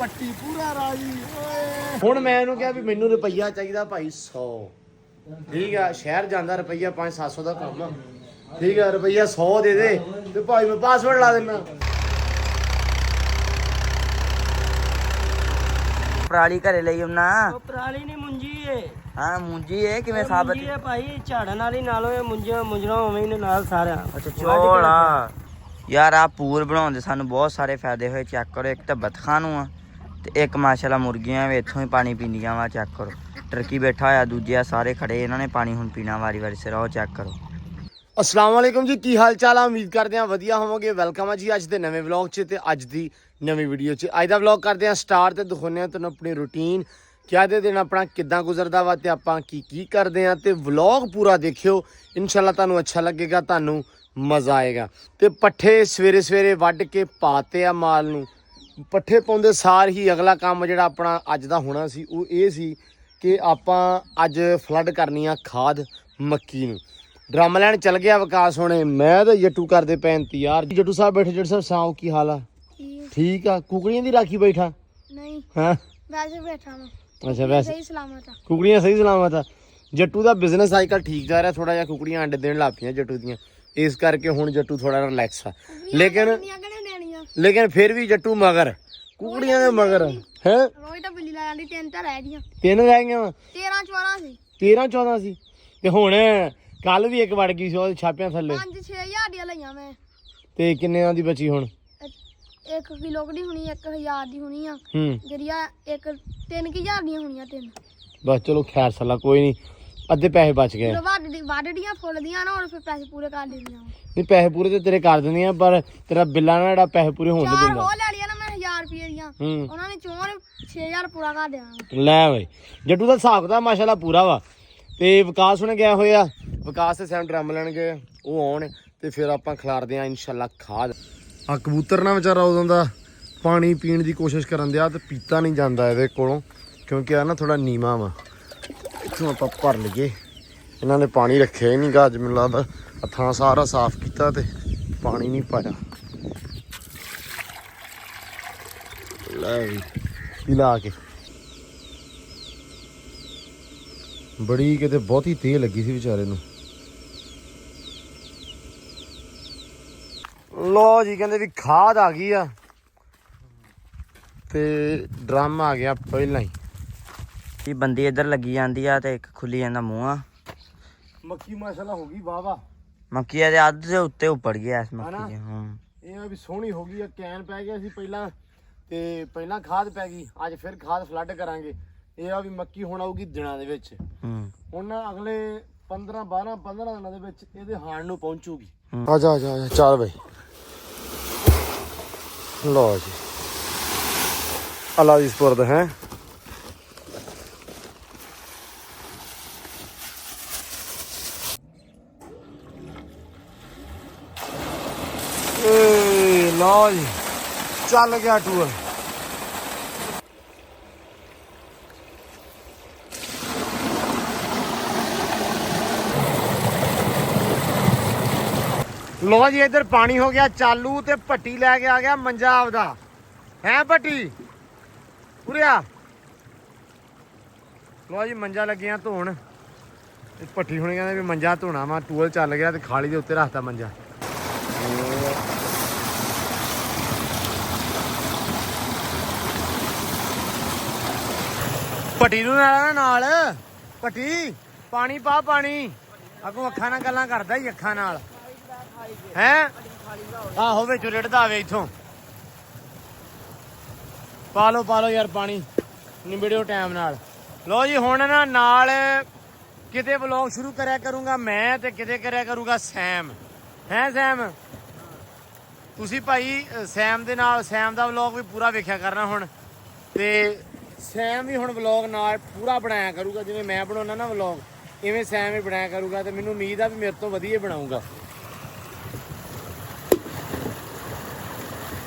ਪੱਟੀ ਪੂਰਾ ਰਾਜੀ ਓਏ। ਹੁਣ ਮੈਂ ਇਹਨੂੰ ਕਿਹਾ ਵੀ ਮੈਨੂੰ ਰੁਪਈਆ ਚਾਹੀਦਾ ਭਾਈ 100। ਠੀਕ ਆ, ਸ਼ਹਿਰ ਜਾਂਦਾ ਰੁਪਈਆ 500-700 ਦਾ ਕੰਮ ਆ। ਠੀਕ ਆ, ਰੁਪਈਆ 100 ਦੇ ਦੇ ਤੇ ਭਾਈ ਮੈਂ ਪਾਸਵਰਡ ਲਾ ਦੇਣਾ। ਪਰਾਲੀ ਘਰੇ ਲਈ ਉਹਨਾਂ ਉਹ ਪਰਾਲੀ ਨਹੀਂ ਮੁੰਜੀ ਏ। ਹਾਂ ਮੁੰਜੀ ਏ ਕਿਵੇਂ ਸਾਬਤ ਮੁੰਜੀ ਏ ਭਾਈ, ਝਾੜਨ ਵਾਲੀ ਨਾਲੋਂ ਇਹ ਮੁੰਜਣਾ ਉਵੇਂ ਹੀ ਨਾਲ ਸਾਰਿਆਂ। ਅੱਛਾ ਚੋਲਾ ਯਾਰ ਆ ਪੂਰ ਬਣਾਉਣ ਦੇ ਸਾਨੂੰ ਬਹੁਤ ਸਾਰੇ ਫਾਇਦੇ ਹੋਏ। ਚੈੱਕ ਕਰੋ, ਇੱਕ ਤਾਂ ਬਤਖਾਂ ਨੂੰ ਆ ਤੇ ਇੱਕ ਮਾਸ਼ਾਅੱਲਾ ਮੁਰਗੀਆਂ ਵੀ ਇੱਥੋਂ ਹੀ ਪਾਣੀ ਪੀਂਦੀਆਂ ਵਾ। ਚੈੱਕ ਕਰੋ, ਟਰਕੀ ਬੈਠਾ ਹੋਇਆ, ਦੂਜੇ ਆ ਸਾਰੇ ਖੜੇ, ਇਹਨਾਂ ਨੇ ਪਾਣੀ ਹੁਣ ਪੀਣਾ ਵਾਰੀ ਵਾਰੀ ਸਿਰ। ਉਹ ਚੈੱਕ ਕਰੋ। अस्सलाम वालेकुम जी, की हाल चाल आ? उम्मीद करते हैं वधिया होवोगे। वेलकम है जी अज के नवे व्लॉग च ते अज दी नवी वीडियो च। अज दा व्लॉग करते हैं स्टार्ट ते दिखाने तुहानूं अपनी रूटीन क्या दे दिन अपना किद्दां गुजरदा वा ते आपां की करदे आ ते व्लॉग पूरा देखियो, इंशाल्लाह तुहानूं अच्छा लगेगा, तुहानूं मज़ा आएगा। ते पट्ठे सवेरे सवेरे वढ के पाते आ माल नूं। पट्ठे पाउंदे सार ही अगला काम जिहड़ा अपना अज दा होना सी वो ये सी कि आपां अज फ्लड करनी आ खाद मक्की नूं। ड्रम लैन चल गया विकास होने, मैं तो जट्टू करते पे इंतजार। जट्टू साहब बैठे, जट्टू साहब साओ की हाल आ? ठीक आ। कुकड़ियां दी राखी बैठा? नहीं, हाँ वैसे बैठा मैं। अच्छा वैसे सही सलामत है। कुकड़ियां सही सलामत आ। जट्टू दा बिजनेस अजकल ठीक जा रहा, थोड़ा जिहा कुकड़ियां अंडे देण लग पईयां जट्टू दियां, इस करके हुण जट्टू थोड़ा रिलैक्स आ। लेकिन फिर भी जट्टू मगर कुकड़ियां दे मगर है। रोज तो बिल्ली ला जांदी, तीन तो रह गईयां। तीन रह गईयां वा। 13-14 सी। 13-14 सी ते हुण कल भी एक वड़ गई सी ओहदे छापियां थल्ले। 5-6 हज़ार दी लईयां मैं। ते किन्ने दी बची हुण? 1 किलो दी हुणी, 1000 दी हुणी आ। जरिया 3,000 दी हुणियां 3। बस चलो खैर सला कोई नहीं, अद्धे पैसे बच गए। वाडड़ियां फुलदियां ना, और फिर पैसे पूरे कर दिंदियां। नहीं पैसे पूरे तो तेरे कर दिंदियां, पर तेरा बिल्ला ना जेड़ा पैसे पूरे होने चार दिंदा। हो ले लिया ना मैं 1000 रुपए दियां, ਉਹਨਾਂ ਨੇ ਚੋਰ 6000 पूरा कर देना। ਲੈ ਬਈ ਜੱਟੂ ਦਾ ਹਿਸਾਬ ਦਾ ਮਾਸ਼ਾਅੱਲਾ ਪੂਰਾ ਵਾ। ਤੇ ਵਿਕਾਸ ਹੁਣੇ ਗਿਆ ਹੋਇਆ, ਵਿਕਾਸ ਤੇ ਸੈਮ ਡਰਮ ਲੈਣ ਗਏ, ਉਹ ਆਉਣ ਤੇ ਫਿਰ ਆਪਾਂ ਖਿਲਾਰਦੇ ਆ ਇਨਸ਼ਾਅੱਲਾ ਖਾਦ। ਆ ਕਬੂਤਰ ਨਾ ਵਿਚਾਰਾ ਉਦੋਂ ਦਾ ਪਾਣੀ ਪੀਣ ਦੀ ਕੋਸ਼ਿਸ਼ ਕਰਨ ਦਿਆ ਤੇ ਪੀਤਾ ਨਹੀਂ ਜਾਂਦਾ ਇਹਦੇ ਕੋਲੋਂ, ਕਿਉਂਕਿ ਆ ਨਾ ਥੋੜਾ ਨੀਵਾਂ ਵਾ। ਇੱਥੋਂ ਆਪਾਂ ਭਰ ਲਈਏ, ਇਹਨਾਂ ਨੇ ਪਾਣੀ ਰੱਖਿਆ ਹੀ ਨਹੀਂ ਗਾ ਅੱਜ, ਮੈਨੂੰ ਲੱਗਦਾ ਥਾਂ ਸਾਰਾ ਸਾਫ਼ ਕੀਤਾ ਤੇ ਪਾਣੀ ਨਹੀਂ ਪਾਇਆ। ਲੈ ਵੀ ਪਿਲਾ ਕੇ ਬੜੀ ਕਿਤੇ ਬਹੁਤੀ ਤੇਜ਼ ਲੱਗੀ ਸੀ ਵਿਚਾਰੇ ਨੂੰ। ਲੋ ਜੀ ਕਹਿੰਦੇ ਵੀ ਖਾਦ ਆ ਗਈ ਆ ਤੇ ਡਰਮ ਆ ਗਿਆ ਪਹਿਲਾਂ ਹੀ। ਇਹ ਬੰਦੀ ਇੱਧਰ ਲੱਗੀ ਜਾਂਦੀ ਆ ਤੇ ਇੱਕ ਖੁੱਲੀ ਜਾਂਦਾ ਮੂੰਹ ਆ। ਮੱਕੀ ਮਾਸ਼ਾਅੱਲਾ ਹੋ ਗਈ ਵਾਹ ਵਾਹ। ਮੱਕੀ ਦੇ ਅੱਧ ਦੇ ਉੱਤੇ ਉੱਪੜ ਗਿਆ ਇਸ ਮੱਕੀ ਦੇ। ਹਾਂ ਇਹ ਆ ਵੀ ਸੋਹਣੀ ਹੋ ਗਈ ਆ। ਕੈਨ ਪੈ ਗਿਆ ਸੀ ਪਹਿਲਾਂ ਤੇ ਪਹਿਲਾਂ ਖਾਦ ਪੈ ਗਈ, ਅੱਜ ਫਿਰ ਖਾਦ ਫਲੱਡ ਕਰਾਂਗੇ। ਇਹ ਆ ਵੀ ਮੱਕੀ ਹੁਣ ਆਊਗੀ ਦਿਨਾਂ ਦੇ ਵਿੱਚ। ਹੁਣ ਨਾ ਅਗਲੇ 15 ਦਿਨਾਂ ਦੇ ਵਿੱਚ ਇਹਦੇ ਹਾਣ ਨੂੰ ਪਹੁੰਚੂਗੀ। ਆ ਜਾ ਚੱਲ ਬਈ। ਲਓ ਜੀ ਅੱਲਾ ਦੀ ਸਪੁਰਦ ਹੈ। ਲਓ ਜੀ ਚੱਲ ਗਿਆ ਟੂਰ। ਲੋ ਜੀ ਇੱਧਰ ਪਾਣੀ ਹੋ ਗਿਆ ਚਾਲੂ ਤੇ ਭੱਟੀ ਲੈ ਕੇ ਆ ਗਿਆ ਮੰਜਾ ਆਪਦਾ। ਹੈ ਭੱਟੀ ਉਰਿਆ। ਲੋ ਜੀ ਮੰਜਾ ਲੱਗਿਆ ਧੋਣ। ਭੱਟੀ ਹੁਣੇ ਕਹਿੰਦੇ ਵੀ ਮੰਜਾ ਧੋਣਾ ਵਾ, ਟੂਲ ਚੱਲ ਗਿਆ ਤੇ ਖਾਲੀ ਦੇ ਉੱਤੇ ਰੱਖਤਾ ਮੰਜਾ। ਭੱਟੀ ਨੂੰ ਨਾਲ ਭੱਟੀ ਪਾਣੀ ਪਾ, ਪਾਣੀ ਅੱਗੋਂ ਅੱਖਾਂ ਨਾਲ ਗੱਲਾਂ ਕਰਦਾ ਹੀ ਅੱਖਾਂ ਨਾਲ ਹੈ। ਆਹੋ ਵਿੱਚ ਰਿੜਦਾ ਆਵੇ ਇੱਥੋਂ। ਪਾ ਲਓ ਯਾਰ ਪਾਣੀ, ਨਿਬੜਿਓ ਟਾਈਮ ਨਾਲ। ਲੋ ਜੀ ਹੁਣ ਨਾ ਨਾਲ ਕਿਤੇ ਵਲੌਗ ਸ਼ੁਰੂ ਕਰਿਆ ਕਰੂੰਗਾ ਮੈਂ ਤੇ ਕਿਤੇ ਕਰਿਆ ਕਰੂੰਗਾ ਸੈਮ। ਹੈ ਸੈਮ, ਤੁਸੀਂ ਭਾਈ ਸੈਮ ਦੇ ਨਾਲ ਸੈਮ ਦਾ ਵਲੌਗ ਵੀ ਪੂਰਾ ਵੇਖਿਆ ਕਰਨਾ ਹੁਣ। ਤੇ ਸੈਮ ਵੀ ਹੁਣ ਵਲੌਗ ਨਾਲ ਪੂਰਾ ਬਣਾਇਆ ਕਰੂਗਾ, ਜਿਵੇਂ ਮੈਂ ਬਣਾਉਣਾ ਨਾ ਵਲੌਗ ਇਵੇਂ ਸੈਮ ਵੀ ਬਣਾਇਆ ਕਰੂਗਾ। ਤੇ ਮੈਨੂੰ ਉਮੀਦ ਆ ਵੀ ਮੇਰੇ ਤੋਂ ਵਧੀਆ ਬਣਾਊਗਾ।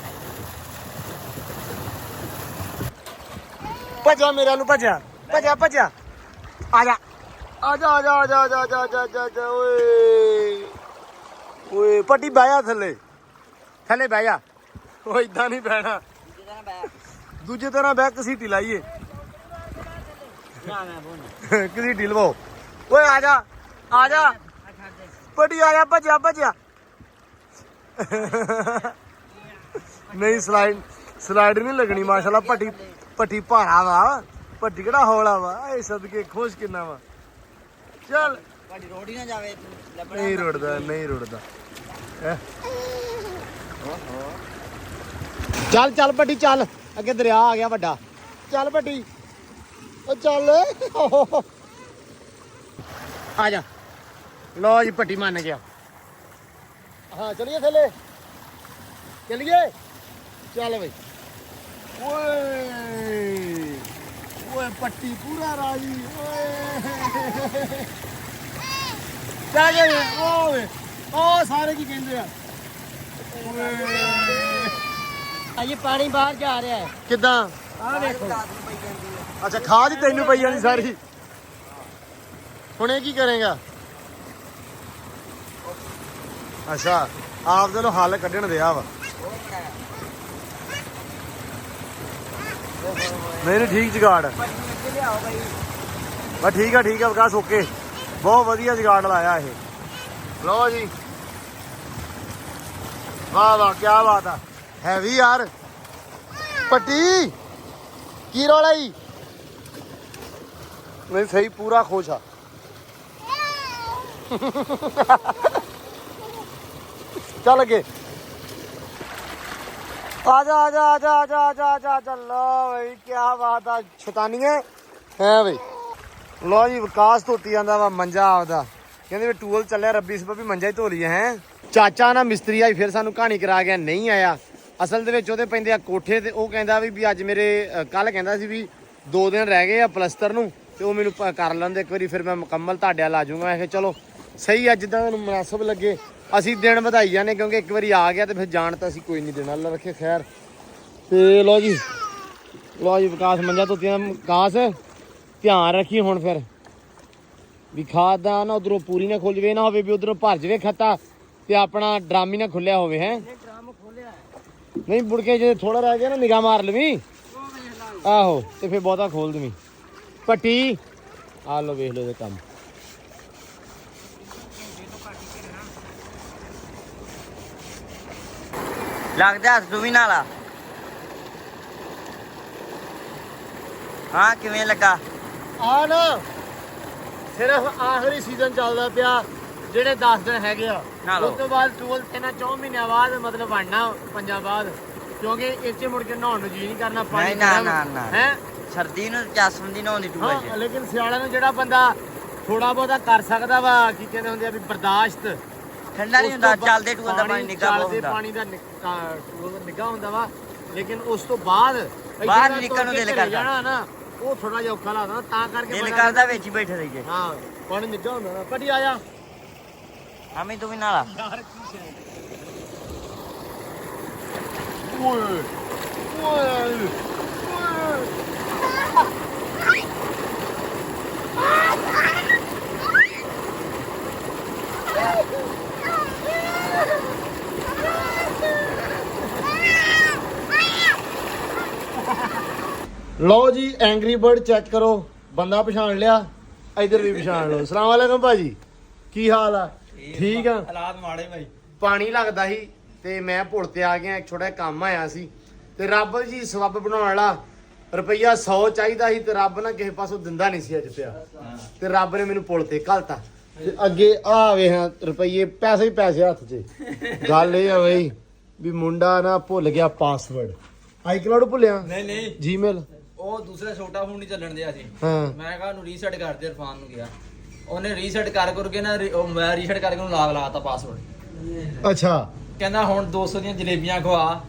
ਭੱਜਾ ਮੇਰੇ ਨੂੰ, ਭੱਜਾ ਆ ਜਾ ਓਏ ਪੱਟੀ ਬਹਿ ਜਾ ਥੱਲੇ ਬਹਿ ਜਾ। ਉਹ ਇਦਾਂ ਨਹੀਂ ਬਹਿਣਾ, ਦੂਜੇ ਤਰ੍ਹਾਂ ਬਹਿ ਕਸੀਟੀ ਲਾਈਏ ਨਾ ਮੈਂ ਬੋਲ ਕਸੀਟੀ ਲਵਾਓ ਓਏ ਆ ਜਾ ਪੱਟੀ ਆ ਜਾ ਭੱਜਿਆ ਨਹੀਂ ਸਲਾਈਡ ਨਹੀਂ ਲੱਗਣੀ ਮਾਸ਼ਾਅੱਲਾ ਪੱਟੀ ਭਾਰਾ ਵਾ ਪੱਟੀ ਕਿਹੜਾ ਹੌਲਾ ਵਾ ਇਹ ਸਦਕੇ ਖੁਸ਼ ਕਿੰਨਾ ਵਾ ਚੱਲ ਤੁਹਾਡੀ ਰੋੜੀ ਨਾ ਜਾਵੇ ਨਹੀਂ ਰੁੜਦਾ ਹੈਂ। ਚੱਲ ਪੱਟੀ ਚੱਲ ਅੱਗੇ ਦਰਿਆ ਆ ਗਿਆ ਵੱਡਾ ਚੱਲ ਪੱਟੀ ਉਹ ਚੱਲ ਆ ਜਾ ਲੋ ਜੀ ਪੱਟੀ ਮੰਨ ਗਿਆ ਹਾਂ ਚਲੀਏ ਥੱਲੇ ਚਲੀਏ ਚੱਲ ਬਈ ਓਏ ਪੱਟੀ ਪੂਰਾ ਰਾਜੀ ਓਏ ਚੱਲ ਗਏ ਓਏ ਉਹ ਸਾਰੇ ਕੀ ਕਹਿੰਦੇ ਆ ਅਜੇ ਪਾਣੀ ਬਾਹਰ ਜਾ ਰਿਹਾ ਹੈ ਕਿੱਦਾਂ ਆਹ ਵੇਖੋ ਅੱਛਾ ਖਾਦ ਹੀ ਤੈਨੂੰ ਪਈ ਜਾਣੀ ਸਾਰੀ ਹੁਣ ਇਹ ਕੀ ਕਰੇਗਾ ਅੱਛਾ ਆਪ ਦੇ ਲੋ ਹੱਲ ਕੱਢਣ ਦਿਆ ਵਾ ਨਹੀਂ ਠੀਕ ਜਗਾੜ ਬਸ ਠੀਕ ਆ ਵਿਕਾਸ ਓਕੇ ਬਹੁਤ ਵਧੀਆ ਜਗਾੜ ਲਾਇਆ ਇਹ ਲੋ ਜੀ ਵਾਹ ਕੀ ਬਾਤ ਆ ਹੈਵੀ ਯਾਰ ਪੱਟੀ ਕੀ ਰੌਲਾ ਈ ਨਹੀਂ ਸਹੀ ਪੂਰਾ ਖੁਸ਼ ਆ ਚੱਲ ਅੱਗੇ ਆ ਜਾ ਲੋ ਬਈ ਕੀ ਬਾਤ ਆ ਸ਼ੈਤਾਨੀਏ ਹੈ ਬਈ ਲੋ ਜੀ ਵਿਕਾਸ ਧੋਤੀ ਜਾਂਦਾ ਵਾ ਮੰਜਾ ਆਪਦਾ ਕਹਿੰਦੇ ਵੀ ਟੂਲ ਚੱਲਿਆ ਰੱਬੀ ਸਭ ਵੀ ਮੰਜਾ ਹੀ ਧੋ ਲਈਏ ਹੈ ਚਾਚਾ ਨਾ ਮਿਸਤਰੀ ਆਈ ਫਿਰ ਸਾਨੂੰ ਕਹਾਣੀ ਕਰਾ ਗਿਆ ਨਹੀਂ ਆਇਆ ਅਸਲ ਦੇ ਵਿੱਚ ਉਹਦੇ ਪੈਂਦੇ ਆ ਕੋਠੇ ਤੇ ਉਹ ਕਹਿੰਦਾ ਵੀ ਅੱਜ ਮੇਰੇ ਕੱਲ ਕਹਿੰਦਾ ਸੀ ਵੀ 2 ਦਿਨ ਰਹਿ ਗਏ ਆ ਪਲਸਤਰ ਨੂੰ ਤੇ ਉਹ ਮੈਨੂੰ ਕਰ ਲੈਂਦੇ ਇੱਕ ਵਾਰੀ ਫਿਰ ਮੈਂ ਮੁਕੰਮਲ ਤੁਹਾਡੇ ਨਾਲ ਆ ਜਾਊਂਗਾ ਮੈਂ ਕਿਹਾ ਚਲੋ ਸਹੀ ਆ ਜਿੱਦਾਂ ਤੁਹਾਨੂੰ ਮੁਨਾਸਬ ਲੱਗੇ ਅਸੀਂ ਦਿਨ ਵਧਾਈ ਜਾਂਦੇ ਕਿਉਂਕਿ ਇੱਕ ਵਾਰੀ ਆ ਗਿਆ ਤੇ ਫਿਰ ਜਾਣ ਤਾਂ ਅਸੀਂ ਕੋਈ ਨਹੀਂ ਦੇਣਾ ਅੱਲਾ ਰੱਖੇ ਖੈਰ ਤੇ ਲੋ ਜੀ ਵਿਕਾਸ ਮੰਜਾ ਧੋਤੀਆਂ ਵਿਕਾਸ ਧਿਆਨ ਰੱਖੀ ਹੁਣ ਫਿਰ ਵੀ ਖਾਦ ਦਾ ਨਾ ਉਧਰੋਂ ਪੂਰੀ ਨਾ ਖੁੱਲ ਜਵੇ ਨਾ ਹੋਵੇ ਵੀ ਉਧਰੋਂ ਭਰ ਜਵੇ ਖੱਤਾ ਤੇ ਆਪਣਾ ਡਰਮ ਹੀ ਨਾ ਖੁੱਲਿਆ ਹੋਵੇ ਹੈ ਨਹੀਂ ਮੁੜ ਕੇ ਜੇ ਥੋੜਾ ਰਹਿ ਗਿਆ ਨਾ ਨਿਗਾਹ ਮਾਰ ਲਵੀਂ ਆਹੋ ਤੇ ਫਿਰ ਬਹੁਤਾ ਖੋਲ ਦਵੀਂ ਪੱਟੀ ਆ ਲੋ ਵੇਖ ਲੋ ਇਹਦੇ ਕੰਮ ਲੱਗਦਾ ਤੂੰ ਵੀ ਨਾਲਾ ਹਾਂ ਕਿਵੇਂ ਲੱਗਾ ਆ ਨਾ ਸਿਰਫ ਆਖਰੀ ਸੀਜ਼ਨ ਚੱਲਦਾ ਪਿਆ ਜਿਹੜੇ 10 ਦਿਨ ਹੈਗੇ ਆ ਉਸ ਤੋਂ ਬਾਅਦ ਟੂਲ 3-4 ਮਹੀਨਿਆਂ ਬਾਅਦ ਮਤਲਬ ਵੜਨਾ ਪੰਜਾਂ ਬਾਅਦ ਕਿਉਂਕਿ ਇੱਥੇ ਮੁੜ ਕੇ ਨਹਾਉਣ ਨੂੰ ਜੀ ਨਹੀਂ ਕਰਨਾ ਪਾਣੀ ਨਾ ਹੈ ਸਰਦੀ ਨੂੰ ਚਾਸਮ ਦੀ ਨਹਾਉਂਦੀ ਟੂਲ ਹਾਂ ਲੇਕਿਨ ਸਿਆਲਾਂ ਨੂੰ ਜਿਹੜਾ ਬੰਦਾ ਥੋੜਾ ਬਹੁਤਾ ਕਰ ਸਕਦਾ ਵਾ ਕੀ ਕਹਿੰਦੇ ਹੁੰਦੇ ਆ ਵੀ ਬਰਦਾਸ਼ਤ ਠੰਡਾ ਨਹੀਂ ਹੁੰਦਾ ਚੱਲਦੇ ਟੂਲ ਦਾ ਪਾਣੀ ਨਿੱਘਾ ਬਹੁਤ ਹੁੰਦਾ ਪਾਣੀ ਦਾ ਨਿੱਘਾ ਹੁੰਦਾ ਵਾ ਲੇਕਿਨ ਉਸ ਤੋਂ ਬਾਅਦ ਬਾਹਰ ਨਿਕਲਣ ਨੂੰ ਦਿਲ ਕਰਦਾ ਜਾਣਾ ਨਾ ਉਹ ਥੋੜਾ ਜਿਹਾ ਔਖਾ ਲੱਗਦਾ ਤਾਂ ਕਰਕੇ ਦਿਲ ਕਰਦਾ ਵਿੱਚ ਹੀ ਬੈਠੇ ਰਹੀਏ ਹਾਂ ਪਾਣੀ ਨਿੱਘਾ ਹੁੰਦਾ ਨਾ ਪੱਟੀ ਆ ਜਾ ਆਮੀ ਤੂੰ ਵੀ ਨਾਲਾ ਯਾਰ ਕੀ ਸ਼ੇ ਓਏ ਓਏ ਲਓ ਜੀ ਐਂਗਰੀ ਬਰਡ ਚੈੱਕ ਕਰੋ ਬੰਦਾ ਪਛਾਣ ਲਿਆ ਇਧਰ ਵੀ ਪਛਾਣ ਲਓ ਅਸਲਾਮ ਵਾਲੇਕਮ ਭਾਜੀ ਕੀ ਹਾਲ ਆ ਠੀਕ ਆ ਹਾਲਾਤ ਮਾੜੇ ਭਾਈ ਪਾਣੀ ਲੱਗਦਾ ਸੀ ਤੇ ਮੈਂ ਪੁਲ ਤੇ ਆ ਗਿਆ ਇੱਕ ਛੋਟਾ ਕੰਮ ਆਇਆ ਸੀ ਤੇ ਰੱਬ ਜੀ ਸਬੱਬ ਬਣਾਉਣ ਵਾਲਾ ਰੁਪਈਆ 100 ਚਾਹੀਦਾ ਸੀ ਤੇ ਰੱਬ ਨਾ ਕਿਸੇ ਪਾਸੋਂ ਦਿੰਦਾ ਨਹੀਂ ਸੀ ਅੱਜ ਪਿਆ ਤੇ ਰੱਬ ਨੇ ਮੈਨੂੰ ਪੁਲ ਤੇ ਘਲਤਾ ਤੇ ਅੱਗੇ ਆ ਵੇਖ ਰੁਪਈਏ ਪੈਸੇ ਹੀ ਪੈਸੇ ਹੱਥ 'ਚ ਗੱਲ ਇਹ ਆ ਬਈ ਵੀ ਮੁੰਡਾ ਨਾ ਭੁੱਲ ਗਿਆ ਪਾਸਵਰਡ ਆਈਕਲਾਉਡ ਭੁੱਲਿਆ ਨਹੀਂ ਜੀਮੇਲ ਉਹ ਦੂਸਰਾ ਛੋਟਾ ਫੋਨ ਨਹੀਂ ਚੱਲਣ ਦਿਆ ਸੀ ਹਾਂ ਮੈਂ ਕਿਹਾ ਉਹਨੂੰ ਰੀਸੈਟ ਕਰ ਦੇ ਇਰਫਾਨ ਨੂੰ ਗਿਆ ਉਹਨੇ ਰੀਸੈਟ ਕਰਕੇ ਨਾ ਉਹ ਮੈਂ ਰੀਸੈਟ ਕਰਕੇ ਉਹਨੂੰ ਲਾਗ ਲਾਤਾ ਪਾਸਵਰਡ ਅੱਛਾ ਕਹਿੰਦਾ ਹੁਣ 200 ਦੀਆਂ ਜਲੇਬੀਆਂ ਖਵਾ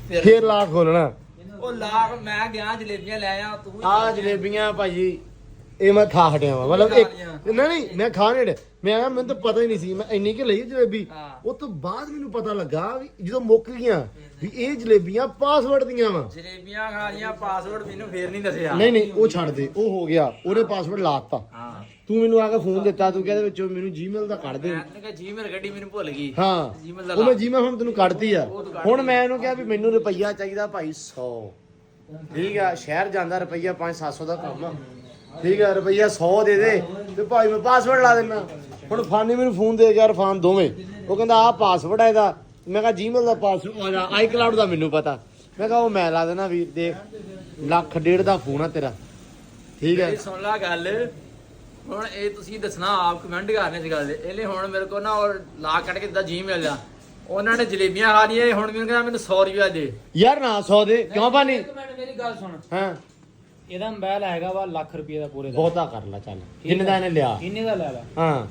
ਫੇਰ ਲਾ ਖੋਲਣਾ ਉਹ ਲਾਗ ਮੈਂ ਗਿਆ ਜਲੇਬੀਆਂ ਲੈ ਆ ਤੂੰ ਆ ਜਲੇਬੀਆਂ ਭਾਜੀ ਇਹ ਮੈਂ ਖਾ ਹਟਿਆ ਵਾ ਮਤਲਬ ਇੱਕ ਨਹੀਂ ਮੈਂ ਖਾ ਨਹੀਂ ਹਟਿਆ ਮੈਂ ਕਿਹਾ ਮੈਨੂੰ ਤਾਂ ਪਤਾ ਹੀ ਨਹੀਂ ਸੀ ਮੈਂ ਇੰਨੀ ਕਿ ਲਈ ਜਲੇਬੀ ਉਹ ਤੋਂ ਬਾਅਦ ਮੈਨੂੰ ਪਤਾ ਲੱਗਾ ਵੀ ਜਦੋਂ ਮੁੱਕ ਗਈਆਂ ਵੀ ਇਹ ਜਲੇਬੀਆਂ ਪਾਸਵਰਡ ਦੀਆਂ ਵਾ ਜਲੇਬੀਆਂ ਖਾ ਲੀਆਂ ਪਾਸਵਰਡ ਮੈਨੂੰ ਫੇਰ ਨਹੀਂ ਦੱਸਿਆ ਨਹੀਂ ਉਹ ਛੱਡ ਦੇ ਉਹ ਹੋ ਗਿਆ ਉਹਨੇ ਪਾਸਵਰਡ ਲਾਤਾ ਹਾਂ ਤੂੰ ਮੈਨੂੰ ਆ ਕੇ ਫੋਨ ਦਿੱਤਾ ਤੂੰ ਕਹਿੰਦੇ ਵਿੱਚੋਂ ਮੈਨੂੰ ਜੀਮੇਲ ਦਾ ਕੱਢ ਦੇ ਮੈਂ ਕਿਹਾ ਜੀਮੇਲ ਗੱਡੀ ਮੈਨੂੰ ਭੁੱਲ ਗਈ ਹਾਂ ਜੀਮੇਲ ਦਾ ਉਹ ਮੈਂ ਜੀਮੇਲ ਹੁਣ ਤੈਨੂੰ ਕੱਢਤੀ ਆ ਹੁਣ ਮੈਂ ਇਹਨੂੰ ਕਿਹਾ ਵੀ ਮੈਨੂੰ ਰੁਪਈਆ ਚਾਹੀਦਾ ਭਾਈ 100 ਠੀਕ ਆ ਸ਼ਹਿਰ ਜਾਂਦਾ ਰੁਪਈਆ 500-700 ਦਾ ਕੰਮ ਆ ਠੀਕ ਆ ਰੁਪਈਆ 100 ਦੇ ਦੇ ਤੇ ਭਾਈ ਮੈਂ ਪਾਸਵਰਡ ਲਾ ਦੇਣਾ ਹੁਣ ਫਾਨੀ ਮੈਨੂੰ ਫੋਨ ਦੇ ਗਿਆ ਇਰਫਾਨ ਦੋਵੇਂ ਉਹ ਕਹਿੰਦਾ ਆਹ ਪਾਸਵਰਡ ਹੈ ਇਹਦਾ ਮੈਂ ਕਿਹਾ ਜੀਮੇਲ ਦਾ ਪਾਸਵਰਡ ਆ iCloud ਦਾ ਮੈਨੂੰ ਪਤਾ ਮੈਂ ਕਿਹਾ ਉਹ ਮੈਂ ਲਾ ਦੇਣਾ ਵੀਰ ਦੇਖ 1.5 ਲੱਖ ਦਾ ਫੋਨ ਆ ਤੇਰਾ ਠੀਕ ਹੈ ਇਹ ਸੁਣ ਲਾ ਗੱਲ ਹੁਣ ਇਹ ਤੁਸੀਂ ਦੱਸਣਾ ਆਪ ਕਮੈਂਟ ਕਰਨੇ ਇਸ ਗੱਲ ਦੇ ਇਹਨੇ ਹੁਣ ਮੇਰੇ ਕੋਲ ਨਾ ਉਹ ਲਾ ਕੱਢ ਕੇ ਦਿੱਤਾ Gmail ਆ ਉਹਨਾਂ ਨੇ ਜਲੇਬੀਆਂ ਖਾ ਲਈਆਂ ਹੁਣ ਮੈਨੂੰ ਕਹਿੰਦਾ ਮੈਨੂੰ 100 ਰੁਪਇਆ ਦੇ ਯਾਰ ਨਾ 100 ਦੇ ਕਿਉਂ ਬਾਨੀ ਇੱਕ ਮਿੰਟ ਮੇਰੀ ਗੱਲ ਸੁਣ ਹਾਂ ਇਹਦਾ ਮੋਬਾਈਲ ਹੈਗਾ ਵਾ ਲੱਖ ਰੁਪਏ ਦਾ ਪੂਰੇ ਦਾ ਬਹੁਤਾ ਕਰ ਲਾ ਚੱਲ ਜਿੰਨੇ ਦਾ ਇਹਨੇ ਲਿਆ ਇੰਨੇ ਦਾ ਲੈ ਲਾ ਹਾਂ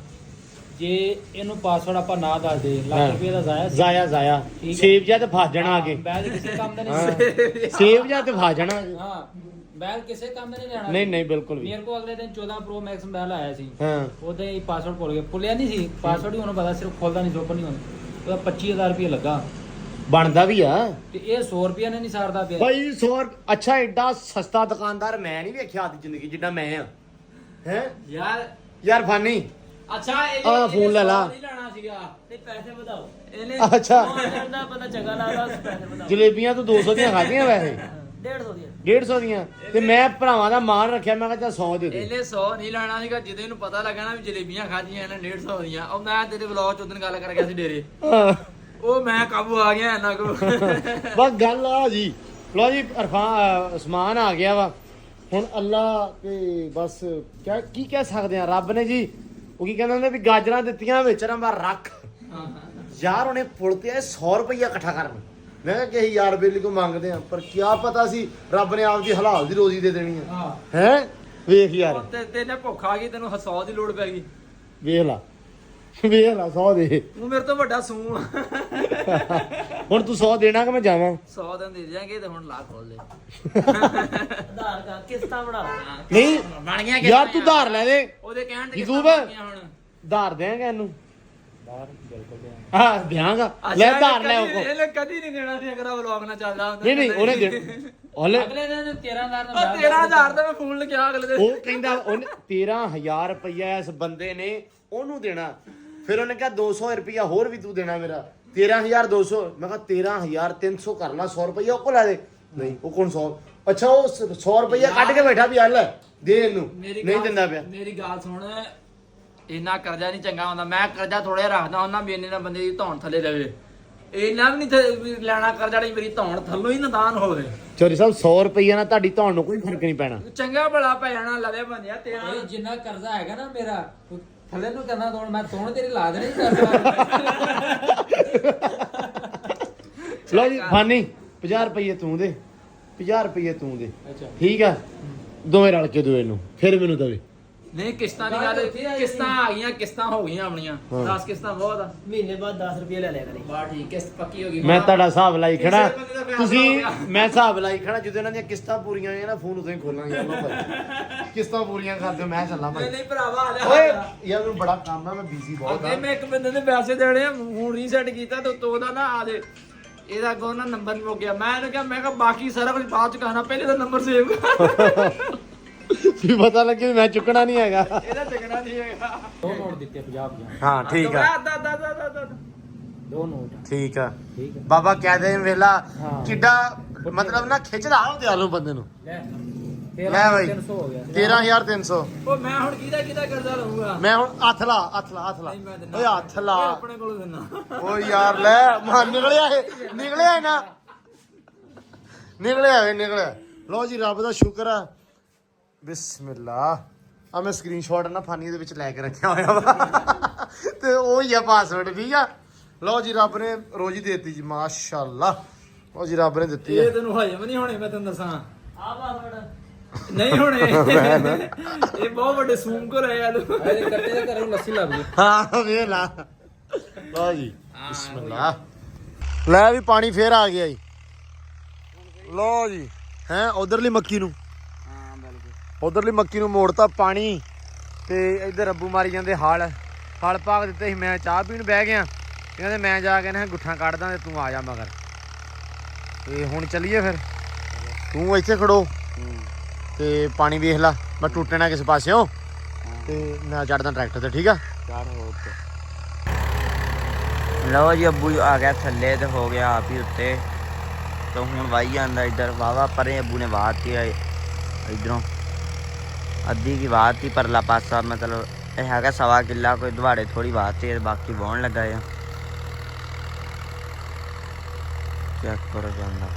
ਜੇ ਇਹਨੂੰ ਪਾਸਵਰਡ ਆਪਾਂ ਨਾ ਦੱਸ ਦੇ ਹਾਂ। ਲੱਖ ਰੁਪਏ ਦਾ ਜ਼ਾਇਆ ਜ਼ਾਇਆ ਠੀਕ ਹੈ। ਸੇਵ ਜਾਂ ਤੇ ਫਸ ਜਾਣਾ ਅੱਗੇ ਮੋਬਾਈਲ ਕਿਸੇ ਕੰਮ ਦਾ ਹਾਂ ਨਹੀਂ ਸੇਵ ਜਾਂ ਤੇ ਫਸ ਜਾਣਾ ਹਾਂ ਮੋਬਾਈਲ ਕਿਸੇ ਕੰਮ ਦਾ ਨਹੀਂ ਲੈਣਾ ਨਹੀਂ ਨਹੀਂ ਬਿਲਕੁਲ ਵੀ ਮੇਰੇ ਕੋ ਅਗਲੇ ਦਿਨ 14 ਪ੍ਰੋ ਮੈਕਸ ਮੋਬਾਈਲ ਆਇਆ ਸੀ ਹਾਂ ਉਹਦੇ ਹੀ ਪਾਸਵਰਡ ਭੁੱਲ ਗਿਆ ਭੁੱਲਿਆ ਨਹੀਂ ਸੀ ਪਾਸਵਰਡ ਹੀ ਉਹਨੂੰ ਪਤਾ ਸਿਰਫ ਖੋਲਦਾ ਨਹੀਂ ਓਪਨ ਨਹੀਂ ਹੁੰਦਾ ਉਹਦਾ 25000 ਰੁਪਏ ਲੱਗਾ ਬਣਦਾ ਵੀ ਆ ਤੇ ਇਹ 100 ਰੁਪਏ ਨੇ ਨਹੀਂ ਸਾਰਦਾ ਪਿਆ ਭਾਈ 100 ਅੱਛਾ ਐਡਾ ਸਸਤਾ ਦੁਕਾਨਦਾਰ ਮੈਂ ਨਹੀਂ ਵੇਖਿਆ ਆਦੀ ਜ਼ਿੰਦਗੀ ਜਿੱਡਾ ਮੈਂ ਆ ਹੈ ਯਾਰ ਫਾਨੀ ਅੱਛਾ ਆਹ ਫੋਨ ਲੈ ਲਾ। ਨਹੀਂ ਲੈਣਾ ਸੀਗਾ ਤੇ ਪੈਸੇ ਵਧਾਓ ਇਹਨੇ ਅੱਛਾ ਦਾ ਪਤਾ ਚੰਗਾ ਲੱਗਦਾ ਪੈਸੇ ਵਧਾਓ ਜਲੇਬੀਆਂ ਤੂੰ 200 ਦੀਆਂ ਖਾਧੀਆਂ ਵੈਸੇ 150 ਦੀ 150 ਦੀਆਂ ਤੇ ਮੈਂ ਭਰਾਵਾਂ ਦਾ ਮਾਨ ਰੱਖਿਆ ਮੈਂ ਕਿਹਾ ਚੱਲ 100 ਦੇ ਦੇ ਇਹਨੇ 100 ਨਹੀਂ ਲੈਣਾ ਸੀਗਾ ਜਿਹਦੇ ਨੂੰ ਪਤਾ ਲੱਗਾ ਨਾ ਵੀ ਜਲੇਬੀਆਂ ਖਾਧੀਆਂ ਇਹਨਾਂ 150 ਦੀਆਂ ਉਹ ਮੈਂ ਤੇਰੇ ਵਲੌਗ ਚ ਉਦੋਂ ਗੱਲ ਕਰ ਗਿਆ ਸੀ ਡੇਰੇ ਹਾਂ। ਉਹ ਮੈਂ ਕਾਬੂ ਆ ਗਿਆ ਇਹਨਾਂ ਕੋ ਬਸ ਗੱਲ ਆ ਜੀ ਲੋ ਜੀ ਇਰਫਾਨ ਉਸਮਾਨ ਆ ਗਿਆ ਵਾ ਹੁਣ ਅੱਲਾ ਤੇ ਬਸ ਕੀ ਕਹਿ ਸਕਦੇ ਆ ਰੱਬ ਨੇ ਜੀ ਉਹ ਕੀ ਕਹਿੰਦੇ ਹੁੰਦੇ ਵੀ ਗਾਜਰਾਂ ਦਿੱਤੀਆਂ ਵਿੱਚ ਰੰਬਾ ਰੱਖ ਯਾਰ ਉਹਨੇ ਪੁੱਲ ਤੇ 100 ਰੁਪਈਆ ਇਕੱਠਾ ਕਰਨ ਮੈਂ ਕਿਹਾ ਕਿਸੇ ਯਾਰ ਬੇਲੀ ਕੋ ਮੰਗਦੇ ਆ ਪਰ ਕੀ ਪਤਾ ਸੀ ਰੱਬ ਨੇ ਆਪਦੀ ਹਲਾਲ ਦੀ ਰੋਜ਼ੀ ਦੇ ਦੇਣੀ ਆ ਹੈ ਵੇਖ ਯਾਰ ਤੈਨੇ ਭੁੱਖ ਆ ਗਈ ਤੈਨੂੰ 100 ਦੀ ਲੋੜ ਪੈ ਗਈ ਵੇਖ ਲਾ 100 ਦੇ ਤੂੰ ਮੇਰੇ ਤੋਂ ਵੱਡਾ ਸੂ ਆ ਹੁਣ ਤੂੰ 100 ਦੇਣਾ ਕਿ ਮੈਂ ਜਾਵਾਂ 100 ਦਿਨ ਦੇ ਜਾਏਂਗੇ ਤੇ ਹੁਣ ਲਾ ਖੋਲ ਦੇ ਆਧਾਰ ਕਾਰਡ ਕਿਸ਼ਤਾਂ ਬਣਾ ਨਹੀਂ ਬਣ ਗਿਆ ਯਾਰ ਤੂੰ ਧਾਰ ਲੈ ਦੇ ਉਹਦੇ ਕਹਿਣ ਤੇ ਯੂਟਿਊਬ ਕਿਸ਼ਤਾਂ ਬਣ ਗਈਆਂ ਹੁਣ ਧਾਰ ਦੇਂਗਾ ਇਹਨੂੰ ਬਾਹਰ ਬਿਲਕੁਲ ਦੇ ਹਾਂ ਦਿਆਂਗਾ ਲੈ ਧਾਰ ਲੈ ਉਹ ਇਹਨੇ ਕਦੀ ਨਹੀਂ ਦੇਣਾ ਸੀ ਅਗਰ ਵਲੌਗ ਨਾ ਚੱਲਦਾ ਹੁੰਦਾ ਨਹੀਂ ਉਹਨੇ ਦੇ ਉਹਨੇ ਅਗਲੇ ਦਿਨ 13000 ਉਹ ਦਾ 13000 ਦਾ ਮੈਂ ਫੋਨ ਲਿਖਿਆ ਅਗਲੇ ਦਿਨ ਉਹ ਕਹਿੰਦਾ ਉਹਨੇ 13000 ਰੁਪਇਆ ਇਸ ਬੰਦੇ ਨੇ ਉਹਨੂੰ ਦੇਣਾ ਫਿਰ ਉਹਨੇ ਕਿਹਾ 200 ਰੁਪਇਆ ਹੋਰ ਵੀ ਤੂੰ ਦੇਣਾ ਮੇਰਾ 13200 ਮੈਂ ਕਿਹਾ 13300 ਕਰ ਲਾ 100 ਰੁਪਇਆ ਉਹ ਕੋਲ ਲੈ ਦੇ ਨਹੀਂ ਉਹ ਕੌਣ 100 ਅੱਛਾ ਉਹ 100 ਰੁਪਇਆ ਕੱਢ ਕੇ ਬੈਠਾ ਵੀ ਹੱਲ ਦੇ ਇਹਨੂੰ ਨਹੀਂ ਦਿੰਦਾ ਪਿਆ ਮੇਰੀ ਗੱਲ ਸੁਣ ਇੰਨਾ ਕਰਜ਼ਾ ਨਹੀਂ ਚੰਗਾ ਹੁੰਦਾ ਮੈਂ ਕਰਜ਼ਾ ਥੋੜਾ ਰੱਖਦਾ ਹੁੰਦਾ ਵੀ ਇੰਨੇ ਨਾਲ ਬੰਦੇ ਦੀ ਧੌਣ ਥੱਲੇ ਰਵੇ ਇੰਨਾ ਵੀ ਨਹੀਂ ਲੈਣਾ ਕਰਜ਼ਾ ਨਹੀਂ ਮੇਰੀ ਧੌਣ ਥੱਲੋਂ ਹੀ ਨਦਾਨ ਹੋਵੇ ਚੋਰੀ ਸਾਹਿਬ 100 ਰੁਪਇਆ ਨਾਲ ਤੁਹਾਡੀ ਧੌਣ ਨੂੰ ਕੋਈ ਫਰਕ ਨਹੀਂ ਪੈਣਾ ਚੰਗਾ ਭਲਾ ਪੈ ਜਾਣਾ ਲਵੇ ਬੰਦਿਆ ਤੇਰਾ ਇਹ ਜਿੰਨਾ ਕਰਜ਼ਾ ਹੈਗਾ ਨਾ ਮੇਰਾ ਤੂੰ ਥੱਲੇ ਨੂੰ ਕਰਨਾ ਤੋੜ ਮੈਂ ਤੋੜ ਤੇਰੀ ਲਾ ਦੇਣੀ ਕਰਜ਼ਾ ਲਓ ਜੀ ਫਾਨੀ 50 ਰੁਪਏ ਤੂੰ ਦੇ 50 ਰੁਪਏ ਤੂੰ ਦੇ ਅੱਛਾ ਠੀਕ ਆ ਦੋਵੇਂ ਰਲ ਕੇ ਦੋ ਇਹਨੂੰ ਫਿਰ ਮੈਨੂੰ ਦਵੇ ਨਹੀਂ ਕਿਸ਼ਤਾਂ ਦੀ ਗੱਲ ਕਿਸ਼ਤਾਂ ਆ ਗਈਆਂ ਕਿਸ਼ਤਾਂ ਹੋ ਗਈਆਂ ਆਪਣੀਆਂ 10 ਕਿਸ਼ਤਾਂ ਬਹੁਤ ਆ ਮਹੀਨੇ ਬਾਅਦ 10 ਰੁਪਏ ਲੈ ਲਿਆ ਕਰੀ ਬਾ ਠੀਕ ਕਿਸ਼ਤ ਪੱਕੀ ਹੋ ਗਈ ਮੈਂ ਤੁਹਾਡਾ ਹਿਸਾਬ ਲਾਈ ਖੜਾ ਕਿਸੇ ਬੰਦੇ ਦਾ ਫੈਸਲਾ ਤੁਸੀਂ ਹੋ ਗਿਆ। ਮੈਂ ਹਿਸਾਬ ਲਾਈ ਖੜਾ ਜਦੋਂ ਇਹਨਾਂ ਦੀਆਂ ਕਿਸ਼ਤਾਂ ਪੂਰੀਆਂ ਹੋਈਆਂ ਨਾ ਫੋਨ ਉਦੋਂ ਹੀ ਖੋਲਾਂਗੇ ਉਹਨਾਂ ਪਰ ਕਿਸ਼ਤਾਂ ਪੂਰੀਆਂ ਕਰ ਦਿਓ ਮੈਂ ਚੱਲਾਂ ਭਾਈ ਨਹੀਂ ਭਰਾਵਾ ਆ ਜਾ ਓਏ ਯਾਰ ਮੈਨੂੰ ਬੜਾ ਕੰਮ ਆ ਮੈਂ ਬਿਜ਼ੀ ਬਹੁਤ ਅੱਗੇ ਆ ਮੈਂ ਇੱਕ ਬੰਦੇ ਦੇ ਪੈਸੇ ਦੇਣੇ ਆ ਹੁਣ ਰੀਸੈਟ ਕੀਤਾ ਤੇ ਉੱਤੋਂ ਉਹਦਾ ਨਾ ਆ ਦੇ ਇਹਦਾ ਅੱਗੋਂ ਨਾ ਨੰਬਰ ਨਹੀਂ ਮੁੱਕ ਗਿਆ ਮੈਂ ਇਹਨੂੰ ਕਿਹਾ ਮੈਂ ਕਿਹਾ ਬਾਕੀ ਸਾਰਾ ਕੁਝ ਬਾਅਦ ਚ ਕਹਣਾ ਪਹਿਲੇ ਤਾਂ ਨੰਬਰ ਸੇਵ ਕਰ ਵੀ ਪਤਾ ਲੱਗੇ ਵੀ ਮੈਂ ਚੁੱਕਣਾ ਨਹੀਂ ਹੈਗਾ ਇਹਦਾ ਚੱਕਣਾ ਨਹੀਂ ਹੈਗਾ ਦੋ ਨੋਟ ਦਿੱਤੇ 50 ਹਾਂ ਠੀਕ ਆ ਦਾ ਦੋ ਨੋਟ ਠੀਕ ਆ ਠੀਕ ਹੈ ਬਾਬਾ ਕਹਿ ਦੇ ਵੇਲਾ ਹਾਂ। ਕਿੱਡਾ ਮਤਲਬ ਨਾ ਖਿੱਚਦਾ ਹੁੰਦੇ ਆਲੂ ਬੰਦੇ ਨੂੰ ਲੈ ਲੈ ਬਾਈ 300 ਹੋ ਗਿਆ 13300 ਉਹ ਮੈਂ ਹੁਣ ਕਿਹਦਾ ਕਰਜ਼ਾ ਲਊਂਗਾ ਮੈਂ ਹੁਣ ਹੱਥ ਲਾ ਨਹੀਂ ਮੈਂ ਦਿੰਦਾ ਓਏ ਹੱਥ ਲਾ ਇਹ ਆਪਣੇ ਕੋਲੋਂ ਦਿੰਦਾ ਓ ਯਾਰ ਲੈ ਮਾਰ ਨਿਕਲਿਆ ਨਾ ਨਿਕਲਿਆ ਲਓ ਜੀ ਰੱਬ ਦਾ ਸ਼ੁਕਰ ਆ ਬਿਸਮਿਲ੍ਲਾ ਆ ਮੈਂ ਸਕਰੀਨਸ਼ਾਟ ਨਾ ਫਾਨੀ ਦੇ ਵਿੱਚ ਲੈ ਕੇ ਰੱਖਿਆ ਹੋਇਆ ਵਾ ਤੇ ਉਹ ਹੀ ਆ ਪਾਸਵਰਡ ਠੀਕ ਆ ਲਓ ਜੀ ਰੱਬ ਨੇ ਰੋਜ਼ੀ ਦੇ ਦਿੱਤੀ ਜੀ ਮਾਸ਼ਾਅੱਲਾ ਲਓ ਜੀ ਰੱਬ ਨੇ ਦਿੱਤੀ ਇਹ ਆ ਤੈਨੂੰ ਹਜਮ ਨਹੀਂ ਹੋਣੇ ਮੈਂ ਤੈਨੂੰ ਦੱਸਾਂ ਆ ਪਾਸਵਰਡ ਨਹੀਂ ਹੋਣੇ ਇਹ ਬਹੁਤ ਵੱਡੇ ਸੂਮ ਕੋ ਰਹੇ ਆਲੂ ਇਹਦੇ ਕੱਟੇ ਦੇ ਘਰੋਂ ਲੱਸੀ ਲੱਭ ਗਈ ਹਾਂ ਵੇਖ ਲਾ ਲਓ ਜੀ ਬਿਸਮਿਲ੍ਲਾ ਲੈ ਵੀ ਪਾਣੀ ਫੇਰ ਆ ਗਿਆ ਜੀ ਲਓ ਜੀ ਹੈ ਉਧਰਲੀ ਮੱਕੀ ਨੂੰ ਹਾਂ ਬਿਲਕੁਲ ਉਧਰਲੀ ਮੱਕੀ ਨੂੰ ਮੋੜਤਾ ਪਾਣੀ ਤੇ ਇੱਧਰ ਅੱਬੂ ਮਾਰੀ ਜਾਂਦੇ ਹਲ ਪਾਕ ਦਿੱਤੇ ਸੀ ਮੈਂ ਚਾਹ ਪੀਣ ਬਹਿ ਗਿਆ ਕਹਿੰਦੇ ਮੈਂ ਜਾ ਕੇ ਨਾ ਗੁੱਠਾਂ ਕੱਢਦਾ ਤੇ ਤੂੰ ਆ ਜਾ ਮਗਰ ਤੇ ਹੁਣ ਚੱਲੀਏ ਫਿਰ ਤੂੰ ਇੱਥੇ ਖੜੋ ਤੇ ਪਾਣੀ ਵੇਖ ਲਾ ਮੈਂ ਟੁੱਟੇ ਨਾ ਕਿਸੇ ਪਾਸਿਓਂ ਤੇ ਮੈਂ ਚੜਦਾ ਟਰੈਕਟਰ ਤੇ ਠੀਕ ਆ ਲਓ ਜੀ ਅੱਬੂ ਆ ਗਿਆ ਥੱਲੇ ਤੇ ਹੋ ਗਿਆ ਆਪ ਹੀ ਉੱਤੇ ਤੇ ਹੁਣ ਵਾਈ ਜਾਂਦਾ ਇੱਧਰ ਵਾਵਾ ਪਰੇ ਅੱਬੂ ਨੇ ਵਾਹਤੀ ਇਧਰੋਂ ਅੱਧੀ ਕੀ ਵਾਹਤੀ ਪਰਲਾ ਪਾਸਾ ਮਤਲਬ ਇਹ ਹੈਗਾ 1.25 ਕਿੱਲਾ ਕੋਈ ਦਵਾੜੇ ਥੋੜੀ ਵਾਹਤੀ ਬਾਕੀ ਵਾਹੁਣ ਲੱਗਾ ਆ ਚੈੱਕ ਕਰੋ ਜਾਂਦਾ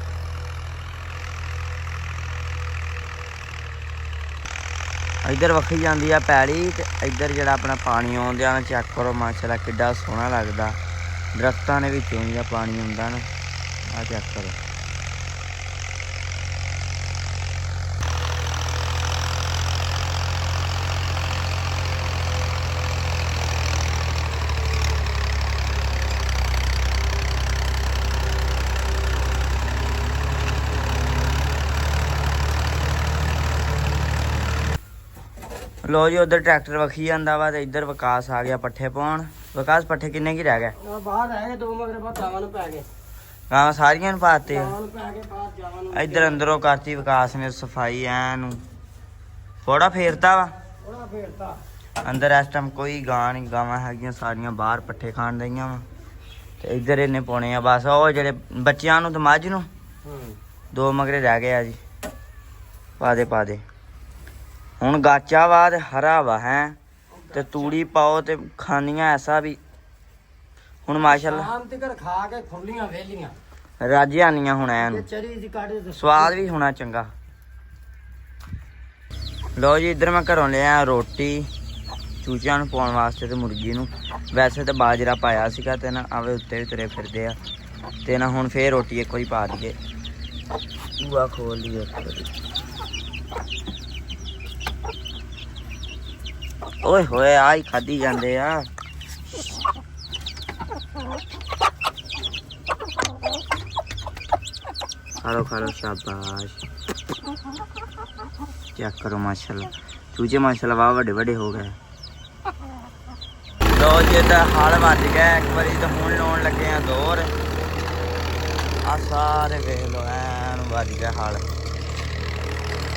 ਇੱਧਰ ਵੱਖੀ ਜਾਂਦੀ ਆ ਪੈਲੀ ਤੇ ਇੱਧਰ ਜਿਹੜਾ ਆਪਣਾ ਪਾਣੀ ਆਉਂਦਿਆ ਨਾ ਚੈੱਕ ਕਰੋ ਮਾਸ਼ਾਅੱਲਾ ਕਿੱਡਾ ਸੋਹਣਾ ਲੱਗਦਾ ਦਰਖਤਾਂ ਦੇ ਵਿੱਚੋਂ ਜਿਹੜਾ ਪਾਣੀ ਆਉਂਦਾ ਨਾ ਆ ਚੈੱਕ ਕਰੋ ਲੋ ਜੀ ਉਧਰ ਟਰੈਕਟਰ ਵਖੀ ਜਾਂਦਾ ਵਾ ਤੇ ਇੱਧਰ ਵਿਕਾਸ ਆ ਗਿਆ ਪੱਠੇ ਪਾਉਣ ਵਿਕਾਸ ਪੱਠੇ ਕਿੰਨੇ ਕੀ ਰਹਿ ਗਏ ਬਾਹਰ ਰਹਿ ਗਏ 2 ਮਗਰ ਬਾਅਦ ਗਾਵਾਂ ਨੂੰ ਪੈ ਗਏ ਗਾਵਾਂ ਸਾਰੀਆਂ ਨੂੰ ਪਾਤੇ ਨੂੰ ਪੈ ਗਏ ਬਾਹਰ ਜਾਵਾਂ ਨੂੰ ਇੱਧਰ ਅੰਦਰੋਂ ਕਰਤੀ ਵਿਕਾਸ ਨੇ ਸਫਾਈ ਐਨੂੰ ਥੋੜਾ ਫੇਰਤਾ ਵਾ ਥੋੜਾ ਫੇਰਤਾ ਅੰਦਰ ਇਸ ਟਾਈਮ ਕੋਈ ਗਾਂ ਨਹੀਂ ਗਾਵਾਂ ਹੈਗੀਆਂ ਸਾਰੀਆਂ ਬਾਹਰ ਪੱਠੇ ਖਾਣ ਦਈਆਂ ਵਾ ਤੇ ਇੱਧਰ ਇਹਨੇ ਪਾਉਣੇ ਆ ਬਸ ਉਹ ਜਿਹੜੇ ਬੱਚਿਆਂ ਨੂੰ ਤੇ ਮੱਝ ਨੂੰ 2 ਮਗਰੇ ਰਹਿ ਗਏ ਆ ਜੀ ਪਾ ਦੇ ਹੁਣ ਗਾਚਾ ਵਾ ਤੇ ਹਰਾ ਵਾ ਹੈ ਤੇ ਤੂੜੀ ਪਾਓ ਤੇ ਖਾਣੀਆਂ ਐਸਾ ਵੀ ਹੁਣ ਮਾਸ਼ਾਅੱਲਾ ਆਮ ਤੇ ਘਰ ਖਾ ਕੇ ਖੁੱਲੀਆਂ ਵੇਲੀਆਂ ਰਾਜਿਆਂ ਆਣੀਆਂ ਹੁਣ ਐਨੂੰ ਚਰੀ ਦੀ ਕੱਢ ਸਵਾਦ ਵੀ ਹੋਣਾ ਚੰਗਾ ਲੋ ਜੀ ਇੱਧਰ ਮੈਂ ਘਰੋਂ ਲਿਆ ਰੋਟੀ ਚੂਚਿਆਂ ਨੂੰ ਪਾਉਣ ਵਾਸਤੇ ਤੇ ਮੁਰਗੀ ਨੂੰ ਵੈਸੇ ਤਾਂ ਬਾਜਰਾ ਪਾਇਆ ਸੀਗਾ ਤੇ ਨਾ ਆਵੇ ਉੱਤੇ ਵੀ ਤੁਰੇ ਫਿਰਦੇ ਆ ਤੇ ਨਾ ਹੁਣ ਫੇਰ ਰੋਟੀ ਇੱਕ ਵਾਰੀ ਪਾ ਦਈਏ ਬੂਆ ਖੋਲ ਲਈਏ ਓਏ ਹੋਏ ਆਈ ਖਾਦੀ ਜਾਂਦੇ ਆ ਖਾ ਲੋ ਸ਼ਾਬਾਸ਼ ਚੈੱਕ ਕਰੋ ਮਾਸ਼ਾਅੱਲਾ ਚੂਚੇ ਮਾਸ਼ਾਅੱਲਾ ਵਾਹ ਵੱਡੇ ਹੋ ਗਏ ਲੋ ਜੀ ਤਾਂ ਹਲ ਵੱਜ ਗਿਆ ਇੱਕ ਵਾਰੀ ਤਾਂ ਹੁਣ ਲਾਉਣ ਲੱਗੇ ਆ ਦੋਰ ਆ ਸਾਰੇ ਵੇਖ ਲੋ ਐਨ ਵੱਜ ਗਿਆ ਹਲ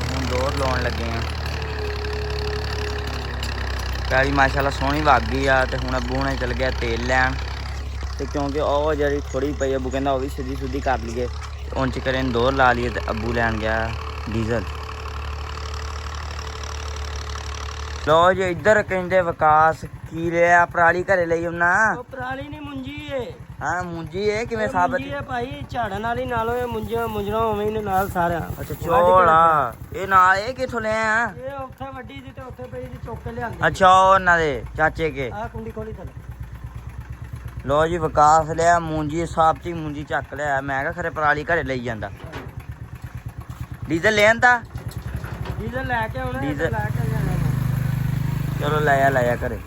ਹੁਣ ਦੋਰ ਲਾਉਣ ਲੱਗੇ ਆ ਪੈਲੀ ਮਾਸ਼ਾਅੱਲਾ ਸੋਹਣੀ ਵਗ ਗਈ ਆ ਤੇ ਹੁਣ ਅੱਬੂ ਨੇ ਚਲ ਗਿਆ ਤੇਲ ਲੈਣ ਤੇ ਕਿਉਂਕਿ ਉਹ ਜਿਹੜੀ ਥੋੜੀ ਪਈ ਅੱਬੂ ਕਹਿੰਦਾ ਉਹ ਵੀ ਸਿੱਧੀ ਸੁੱਧੀ ਕਰ ਲਈਏ ਹੁਣ ਚ ਕਰੇ ਦੋਰ ਲਾ ਲਈਏ ਤੇ ਅੱਬੂ ਲੈਣ ਗਿਆ ਡੀਜ਼ਲ ਲੋ ਜੀ ਇੱਧਰ ਕਹਿੰਦੇ ਵਿਕਾਸ ਕੀ ਲਿਆ ਪਰਾਲੀ ਘਰੇ ਲਈ ਉਹਨਾਂ ਉਹ ਪਰਾਲੀ ਨਹੀਂ ਮੁੰਜੀ ਏ ਹਾਂ ਮੁੰਜੀ ਇਹ ਕਿਵੇਂ ਸਾਬਤ ਮੁੰਜੀ ਏ ਭਾਈ ਝਾੜਨ ਵਾਲੀ ਨਾਲੋਂ ਇਹ ਮੁੰਜਣਾ ਉਵੇਂ ਹੀ ਨਾਲ ਸਾਰਿਆਂ ਅੱਛਾ ਚੋਲਾ ਇਹ ਨਾਲ ਇਹ ਕਿੱਥੋਂ ਲਿਆ ਇਹ ਉੱਥੇ ਵੱਡੀ ਦੀ ਤੇ ਉੱਥੇ ਪਈ ਦੀ ਚੁੱਕ ਕੇ ਲਿਆਂਦੀ ਅੱਛਾ ਉਹ ਉਹਨਾਂ ਦੇ ਚਾਚੇ ਕੇ ਆਹ ਕੁੰਡੀ ਖੋਲੀ ਥੱਲੇ ਲੋ ਜੀ ਵਿਕਾਸ ਲਿਆ ਮੂੰਜੀ ਸਾਬਤੀ ਮੂੰਜੀ ਚੱਕ ਲਿਆ ਮੈਂ ਕਿਹਾ ਖਰੇ ਪਰਾਲੀ ਘਰੇ ਲਈ ਜਾਂਦਾ ਡੀਜ਼ਲ ਲੈ ਆਂਦਾ ਡੀਜ਼ਲ ਲੈ ਕੇ ਆਉਣਾ ਡੀਜ਼ਲ ਲੈ ਕੇ ਜਾਣਾ ਚਲੋ ਲਾਇਆ ਘਰੇ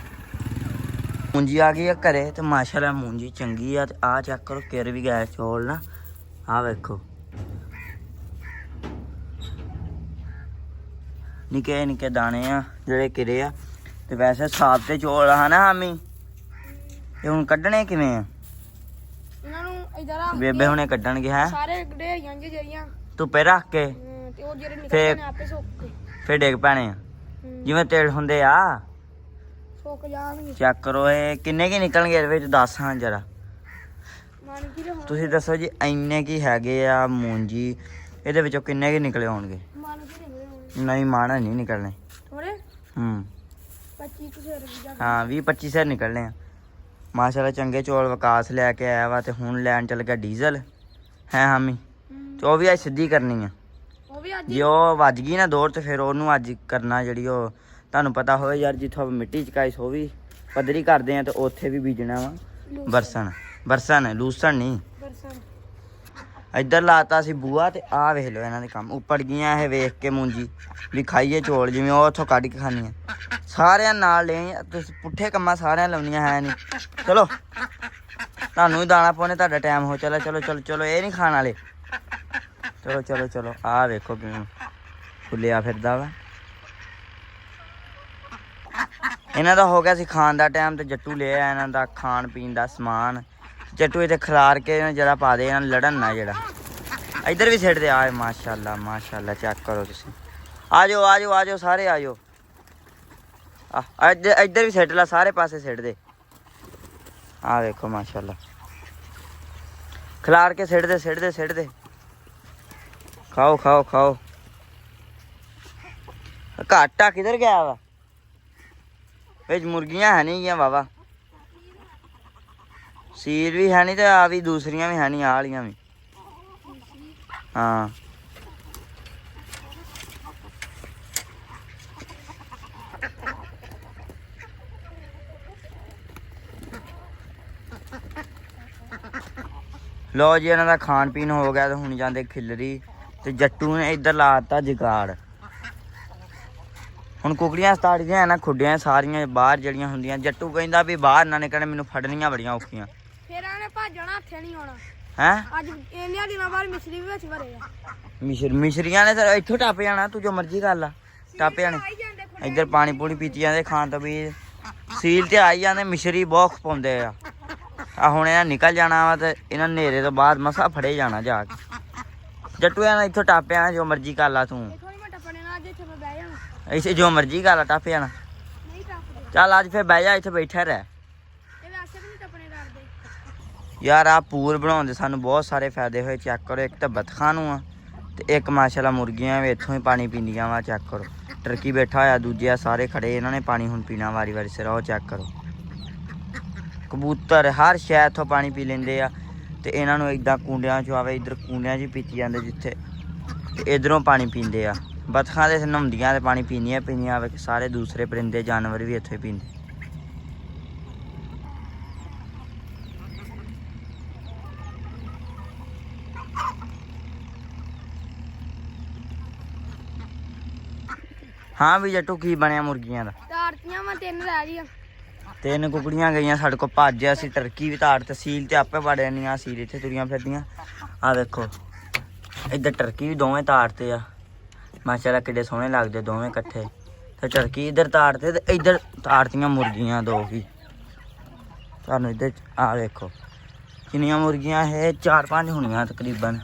ਮੂੰਜੀ ਆ ਗਈ ਆ ਘਰੇ ਤੇ ਮਾਸ਼ਾਅੱਲਾ ਮੂੰਜੀ ਚੰਗੀ ਆ ਤੇ ਆ ਚੈੱਕ ਕਰੋ ਕਿਰ ਵੀ ਗਿਆ ਚੌਲ ਨਾ ਆ ਵੇਖੋ ਨਿੱਕੇ ਦਾਣੇ ਆ ਜਿਹੜੇ ਕਿਰੇ ਆ ਤੇ ਵੈਸੇ ਸਾਬ ਤੇ ਚੌਲ ਆ ਹਨਾ ਹਾਮੀ ਇਹ ਹੁਣ ਕੱਢਣੇ ਕਿਵੇਂ ਆ ਇਹਨਾਂ ਨੂੰ ਇਧਰ ਆ ਬੇਬੇ ਹੁਣੇ ਕੱਢਣਗੇ ਹੈ ਸਾਰੇ ਢੇਰੀਆਂ ਜਿਹੜੀਆਂ ਧੁੱਪੇ ਰੱਖ ਕੇ ਤੇ ਉਹ ਜਿਹੜੇ ਫੇਰ- ਨਿਕਲਦੇ ਨੇ ਆਪੇ ਸੁੱਕ ਕੇ ਫੇਰ ਡਿੱਗ ਪੈਣੇ ਆ ਜਿਵੇਂ ਤੇਲ ਹੁੰਦੇ ਆ ਸੁੱਕ ਜਾਣਗੇ ਚੈੱਕ ਕਰੋ ਇਹ ਕਿੰਨੇ ਕੀ ਨਿਕਲਣਗੇ ਇਹਦੇ ਵਿੱਚ ਦੱਸ ਹਾਂ ਜਰਾ ਮਨ ਕੀ ਰਹੇ ਤੁਸੀਂ ਦੱਸੋ ਜੀ ਇੰਨੇ ਕੀ ਹੈਗੇ ਆ ਮੂੰਜੀ ਇਹਦੇ ਵਿੱਚੋਂ ਕਿੰਨੇ ਕੀ ਨਿਕਲੇ ਹੋਣਗੇ ਮਨ ਕੀ ਰਹੇ ਨਹੀਂ ਮਾਣਾ ਨਹੀਂ ਨਿਕਲਣੇ ਥੋੜੇ ਹੂੰ 25 ਕੁ ਸੌ ਰੁਪਏ ਹਾਂ 20-25 ਸਿਰ ਨਿਕਲਣੇ ਆ ਮਾਸ਼ਾਅੱਲਾ ਚੰਗੇ ਚੌਲ ਵਿਕਾਸ ਲੈ ਕੇ ਆਇਆ ਵਾ ਤੇ ਹੁਣ ਲੈਣ ਚੱਲ ਗਿਆ ਡੀਜ਼ਲ ਹੈ ਹਾਮੀ ਤੇ ਉਹ ਵੀ ਅੱਜ ਸਿੱਧੀ ਕਰਨੀ ਆ ਉਹ ਵੀ ਅੱਜ ਜੇ ਉਹ ਵੱਜ ਗਈ ਨਾ ਦੌੜ ਤੇ ਫਿਰ ਉਹਨੂੰ ਅੱਜ ਕਰਨਾ ਜਿਹੜੀ ਉਹ ਤੁਹਾਨੂੰ ਪਤਾ ਹੋਵੇ ਯਾਰ ਜਿੱਥੋਂ ਮਿੱਟੀ ਚਕਾਈ ਸੋ ਵੀ ਪੱਧਰੀ ਕਰਦੇ ਆ ਤੇ ਉੱਥੇ ਵੀ ਬੀਜਣਾ ਵਾ ਬਰਸਨ ਲੂਸਣ ਨਹੀਂ ਬਰਸਨ ਇੱਧਰ ਲਾਤਾ ਸੀ ਬੂਆ ਤੇ ਆਹ ਵੇਖ ਲਓ ਇਹਨਾਂ ਦੇ ਕੰਮ ਉੱਪੜ ਗਈਆਂ ਇਹ ਵੇਖ ਕੇ ਮੂੰਜੀ ਵੀ ਖਾਈਏ ਚੌਲ ਜਿਵੇਂ ਉਹ ਉੱਥੋਂ ਕੱਢ ਕੇ ਖਾਣੀਆਂ ਸਾਰਿਆਂ ਨਾਲ ਲੈ ਤੁਸੀਂ ਪੁੱਠੇ ਕੰਮਾਂ ਸਾਰਿਆਂ ਲਾਉਣੀਆਂ ਹੈ ਨਹੀਂ ਚਲੋ ਤੁਹਾਨੂੰ ਵੀ ਦਾਣਾ ਪਾਉਣੇ ਤੁਹਾਡਾ ਟਾਈਮ ਹੋ ਚਲੋ ਇਹ ਨਹੀਂ ਖਾਣ ਵਾਲੇ ਚਲੋ ਆਹ ਵੇਖੋ ਕਿਵੇਂ ਫੁੱਲਿਆ ਫਿਰਦਾ ਵਾ ਇਹਨਾਂ ਦਾ ਹੋ ਗਿਆ ਸੀ ਖਾਣ ਦਾ ਟਾਈਮ ਤੇ ਜੱਟੂ ਲੈ ਆਇਆ ਇਹਨਾਂ ਦਾ ਖਾਣ ਪੀਣ ਦਾ ਸਮਾਨ ਜੱਟੂ ਇੱਥੇ ਖਿਲਾਰ ਕੇ ਜਿਹੜਾ ਪਾ ਦੇ ਇਹਨਾਂ ਲੜਨ ਨਾ ਜਿਹੜਾ ਇੱਧਰ ਵੀ ਸਿੱਟ ਦੇ ਆ ਮਾਸ਼ਾਅੱਲਾ ਚੈੱਕ ਕਰੋ ਤੁਸੀਂ ਆ ਜਾਓ ਸਾਰੇ ਆ ਜਾਓ ਇੱਧਰ ਵੀ ਸਿੱਟ ਲਾ ਸਾਰੇ ਪਾਸੇ ਸਿੱਟ ਦੇ ਆ ਵੇਖੋ ਮਾਸ਼ਾਅੱਲਾ ਖਿਲਾਰ ਕੇ ਸਿੱਟ ਦੇ ਖਾਓ ਖਾਓ ਖਾਓ। ਘਾਟਾ ਕਿਧਰ ਗਿਆ ਵਾ? ਵਿੱਚ ਮੁਰਗੀਆਂ ਹੈ ਨਹੀਂ ਗੀਆਂ ਬਾਬਾ, ਸੀਲ ਵੀ ਹੈ ਨਹੀਂ ਤੇ ਆ ਵੀ ਦੂਸਰੀਆਂ ਵੀ ਹੈ ਨਹੀਂ, ਆਹ ਵਾਲੀਆਂ ਵੀ। ਹਾਂ ਲੋ ਜੀ, ਇਹਨਾਂ ਦਾ ਖਾਣ ਪੀਣ ਹੋ ਗਿਆ ਤੇ ਹੁਣ ਜਾਂਦੇ ਖਿਲਰੀ। ਤੇ ਜੱਟੂ ਨੇ ਇੱਧਰ ਲਾਤਾ ਜਗਾੜ। ਹੁਣ ਕੁਕੜੀਆਂ ਸਤਾੜੀਆਂ ਨਾ ਖੁੱਡੀਆਂ ਸਾਰੀਆਂ ਬਾਹਰ ਜਿਹੜੀਆਂ ਹੁੰਦੀਆਂ। ਜੱਟੂ ਕਹਿੰਦਾ ਵੀ ਬਾਹਰ ਨਾ ਨਿਕਲਣ, ਮੈਨੂੰ ਫੜਨੀਆਂ ਬੜੀਆਂ ਔਖੀਆਂ। ਫਿਰ ਇਹਨੇ ਭੱਜਣਾ, ਹੱਥੇ ਨਹੀਂ ਆਉਣਾ। ਹੈਂ ਅੱਜ ਇੰਨੀਆਂ ਦਿਨਾਂ ਬਾਅਦ ਮਿਸਰੀ ਵੀ ਵਿੱਚ ਭਰੇ ਆ। ਮਿਸ਼ਰੀਆਂ ਨੇ ਤਾਂ ਇੱਥੋਂ ਟੱਪ ਜਾਣਾ, ਤੂੰ ਜੋ ਮਰਜ਼ੀ ਕਰ ਲਾ, ਟੱਪ ਜਾਣੇ। ਆਈ ਜਾਂਦੇ ਖੁੱਡੇ। ਇੱਧਰ ਪਾਣੀ ਪੂਣੀ ਪੀਤੀ ਜਾਂਦੇ ਖਾਣ ਤੋਂ ਵੀ। ਸੀਲ ਤੇ ਆਈ ਜਾਂਦੇ, ਮਿਸ਼ਰੀ ਬਹੁਤ ਖਪਾਉਂਦੇ ਆ। ਹੁਣ ਇਹਨਾਂ ਨਿਕਲ ਜਾਣਾ ਵਾ ਤੇ ਇਹਨਾਂ ਹਨੇਰੇ ਤੋਂ ਬਾਅਦ ਮਸਾ ਫੜੇ ਜਾਣਾ ਜਾ ਕੇ। ਜੱਟੂ ਇਹਨਾਂ ਇੱਥੋਂ ਟੱਪ ਜਾਣਾ, ਜੋ ਮਰਜ਼ੀ ਕਰ ਲਾ ਤੂੰ। ਇੱਥੋਂ ਨੀ ਮੈਂ ਟੱਪਣੇ ਨਾਲ, ਅੱਜ ਇੱਥੇ ਮੈਂ ਬਹਿ ਜਾਣਾ। ਇੱਥੇ ਜੋ ਮਰਜ਼ੀ ਕਰ ਲਾ, ਟੱਪ ਜਾਣਾ। ਨਹੀਂ ਟੱਪਦੇ, ਚੱਲ ਅੱਜ ਫਿਰ ਬਹਿ ਜਾ, ਇੱਥੇ ਬੈਠਾ ਰਹਿ। ਇਹ ਵੈਸੇ ਵੀ ਨਹੀਂ ਟੱਪਣੇ ਡਰਦੇ। ਯਾਰ ਆ ਪੂਰ ਬਣਾਉਣ ਦੇ ਸਾਨੂੰ ਬਹੁਤ ਸਾਰੇ ਫਾਇਦੇ ਹੋਏ, ਚੈੱਕ ਕਰੋ। ਇੱਕ ਤਾਂ ਬਤਖਾਂ ਨੂੰ ਆ ਤੇ ਇੱਕ ਮਾਸ਼ਾਅੱਲਾ ਮੁਰਗੀਆਂ ਵੀ ਇੱਥੋਂ ਹੀ ਪਾਣੀ ਪੀਂਦੀਆਂ ਵਾ, ਚੈੱਕ ਕਰੋ। ਟਰਕੀ ਬੈਠਾ ਹੋਇਆ, ਦੂਜੇ ਆ ਸਾਰੇ ਖੜੇ, ਇਹਨਾਂ ਨੇ ਪਾਣੀ ਹੁਣ ਪੀਣਾ ਵਾਰੀ ਵਾਰੀ ਸਿਰ। ਉਹ ਚੈੱਕ ਕਰੋ, ਕਬੂਤਰ ਹਰ ਸ਼ੈ ਇੱਥੋਂ ਪਾਣੀ ਪੀ ਲੈਂਦੇ ਆ। ਤੇ ਇਹਨਾਂ ਨੂੰ ਇੱਦਾਂ ਕੁੰਡਿਆਂ 'ਚ ਆਵੇ, ਇੱਧਰ ਕੁੰਡਿਆਂ 'ਚ ਹੀ ਪੀਤੀ ਜਾਂਦੇ ਜਿੱਥੇ, ਤੇ ਇੱਧਰੋਂ ਪਾਣੀ ਪੀਂਦੇ ਆ। ਬਤਖਾਂ ਦੇ ਨਹਾਉਂਦੀਆਂ ਤੇ ਪਾਣੀ ਪੀਂਦੀਆਂ ਆਵੇ। ਸਾਰੇ ਦੂਸਰੇ ਪਰਿੰਦੇ ਜਾਨਵਰ ਵੀ ਇੱਥੇ ਪੀਂਦੇ। ਹਾਂ ਵੀ ਜੱਟੂ, ਕੀ ਬਣਿਆ ਮੁਰਗੀਆਂ ਦਾ? ਤਾਰਤੀਆਂ ਮੈਂ 3 ਰਹਿ ਗਈਆਂ। 3 ਕੁਕੜੀਆਂ ਗਈਆਂ ਸਾਡੇ ਕੋਲ ਭੱਜ। ਅਸੀਂ ਟਰਕੀ ਵੀ ਤਾੜ ਤੇ ਸੀਲ ਤੇ ਆਪੇ ਵੜ ਜਾਂਦੀਆਂ। ਸੀਲ ਇੱਥੇ ਤੁਰੀਆਂ ਫਿਰਦੀਆਂ। ਆ ਦੇਖੋ ਇੱਧਰ ਟਰਕੀ ਵੀ ਦੋਵੇਂ ਤਾੜਤੇ ਆ। ਮਾਸ਼ਾਅੱਲਾ ਕਿੱਡੇ ਸੋਹਣੇ ਲੱਗਦੇ ਦੋਵੇਂ ਇਕੱਠੇ। ਤੇ ਟਰਕੀ ਇੱਧਰ ਤਾੜਤੇ ਤੇ ਇੱਧਰ ਤਾੜਤੀਆਂ ਮੁਰਗੀਆਂ 2 ਵੀ। ਤੁਹਾਨੂੰ ਇੱਧਰ ਆ ਵੇਖੋ ਕਿੰਨੀਆਂ ਮੁਰਗੀਆਂ ਇਹ 4-5 ਹੋਣੀਆਂ ਤਕਰੀਬਨ।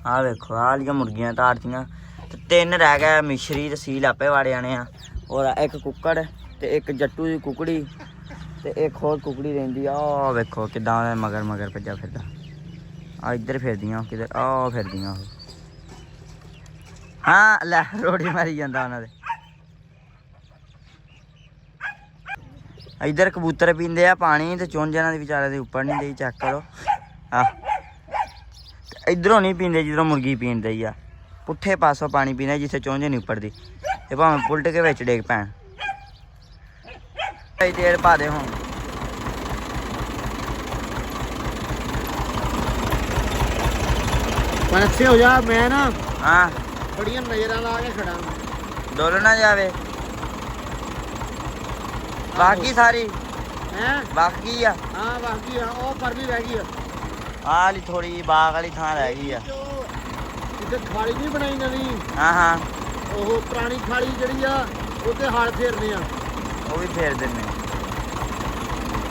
ਆ ਵੇਖੋ ਆਹ ਵਾਲੀਆਂ ਮੁਰਗੀਆਂ ਤਾੜਤੀਆਂ ਤੇ 3 ਰਹਿ ਗਏ। ਮਿਸ਼ਰੀ ਤੇ ਸੀਲ ਆਪੇ ਵੜ ਜਾਣੇ ਆ। ਔਰ ਇੱਕ ਕੁੱਕੜ ਤੇ ਇੱਕ ਜੱਟੂ ਦੀ ਕੁਕੜੀ ਤੇ ਇੱਕ ਹੋਰ ਕੁਕੜੀ ਰਹਿੰਦੀ ਆ। ਆਹ ਵੇਖੋ ਕਿੱਦਾਂ ਮਗਰ ਭੱਜਾ ਫਿਰਦਾ। ਆ ਇੱਧਰ ਫਿਰਦੀਆਂ ਕਿਧਰ, ਆਹ ਫਿਰਦੀਆਂ ਉਹ। ਹਾਂ ਲੈ ਰੋੜੀ ਮਾਰੀ ਜਾਂਦਾ ਉਹਨਾਂ ਦੇ। ਇੱਧਰ ਕਬੂਤਰ ਪੀਂਦੇ ਆ ਪਾਣੀ ਤੇ ਚੁੰਝ ਇਹਨਾਂ ਦੀ ਵਿਚਾਰਿਆਂ ਦੇ ਉੱਪਰ ਨਹੀਂ ਦੇਈ, ਚੈੱਕ ਕਰੋ। ਆ ਇੱਧਰੋਂ ਨਹੀਂ ਪੀਂਦੇ ਜਿੱਧਰੋਂ ਮੁਰਗੀ ਪੀਂਦੇ ਹੀ ਆ। ਪੁੱਠੇ ਪਾਸੋਂ ਪਾਣੀ ਪੀਣਾ ਜਿੱਥੇ ਚੁੰਝ ਨਹੀਂ ਉੱਪਰਦੀ। ਇਹ ਭਾਵੇਂ ਪੁਲਟ ਕੇ ਵਿੱਚ ਡੇਗ ਪੈਣ। ਤੇਲ ਪਾ ਦੇ ਹੁਣ। ਪਰ ਅੱਛੇ ਹੋ ਜਾ। ਮੈਂ ਨਾ ਹਾਂ ਬੜੀਆਂ ਨਜ਼ਰਾਂ ਲਾ ਕੇ ਖੜਾ। ਡੋਲ ਨਾ ਜਾਵੇ। ਬਾਕੀ ਸਾਰੀ ਹੈ ਬਾਕੀ ਆ। ਹਾਂ ਬਾਕੀ ਆ, ਉਹ ਪਰ ਵੀ ਰਹਿ ਗਈ ਆ। ਆਹ ਵਾਲੀ ਥੋੜੀ ਜਿਹੀ ਬਾਗ ਵਾਲੀ ਥਾਂ ਰਹਿ ਗਈ ਆ। ਜਿੱਥੇ ਖਾਲੀ ਨਹੀਂ ਬਣਾਈ ਨਵੀਂ, ਹਾਂ ਉਹ ਪੁਰਾਣੀ ਖਾਲੀ ਜਿਹੜੀ ਆ ਉਹਤੇ ਹਲ ਫੇਰਨੇ ਆ। ਉਹ ਵੀ ਫੇਰ ਦਿੰਦੇ।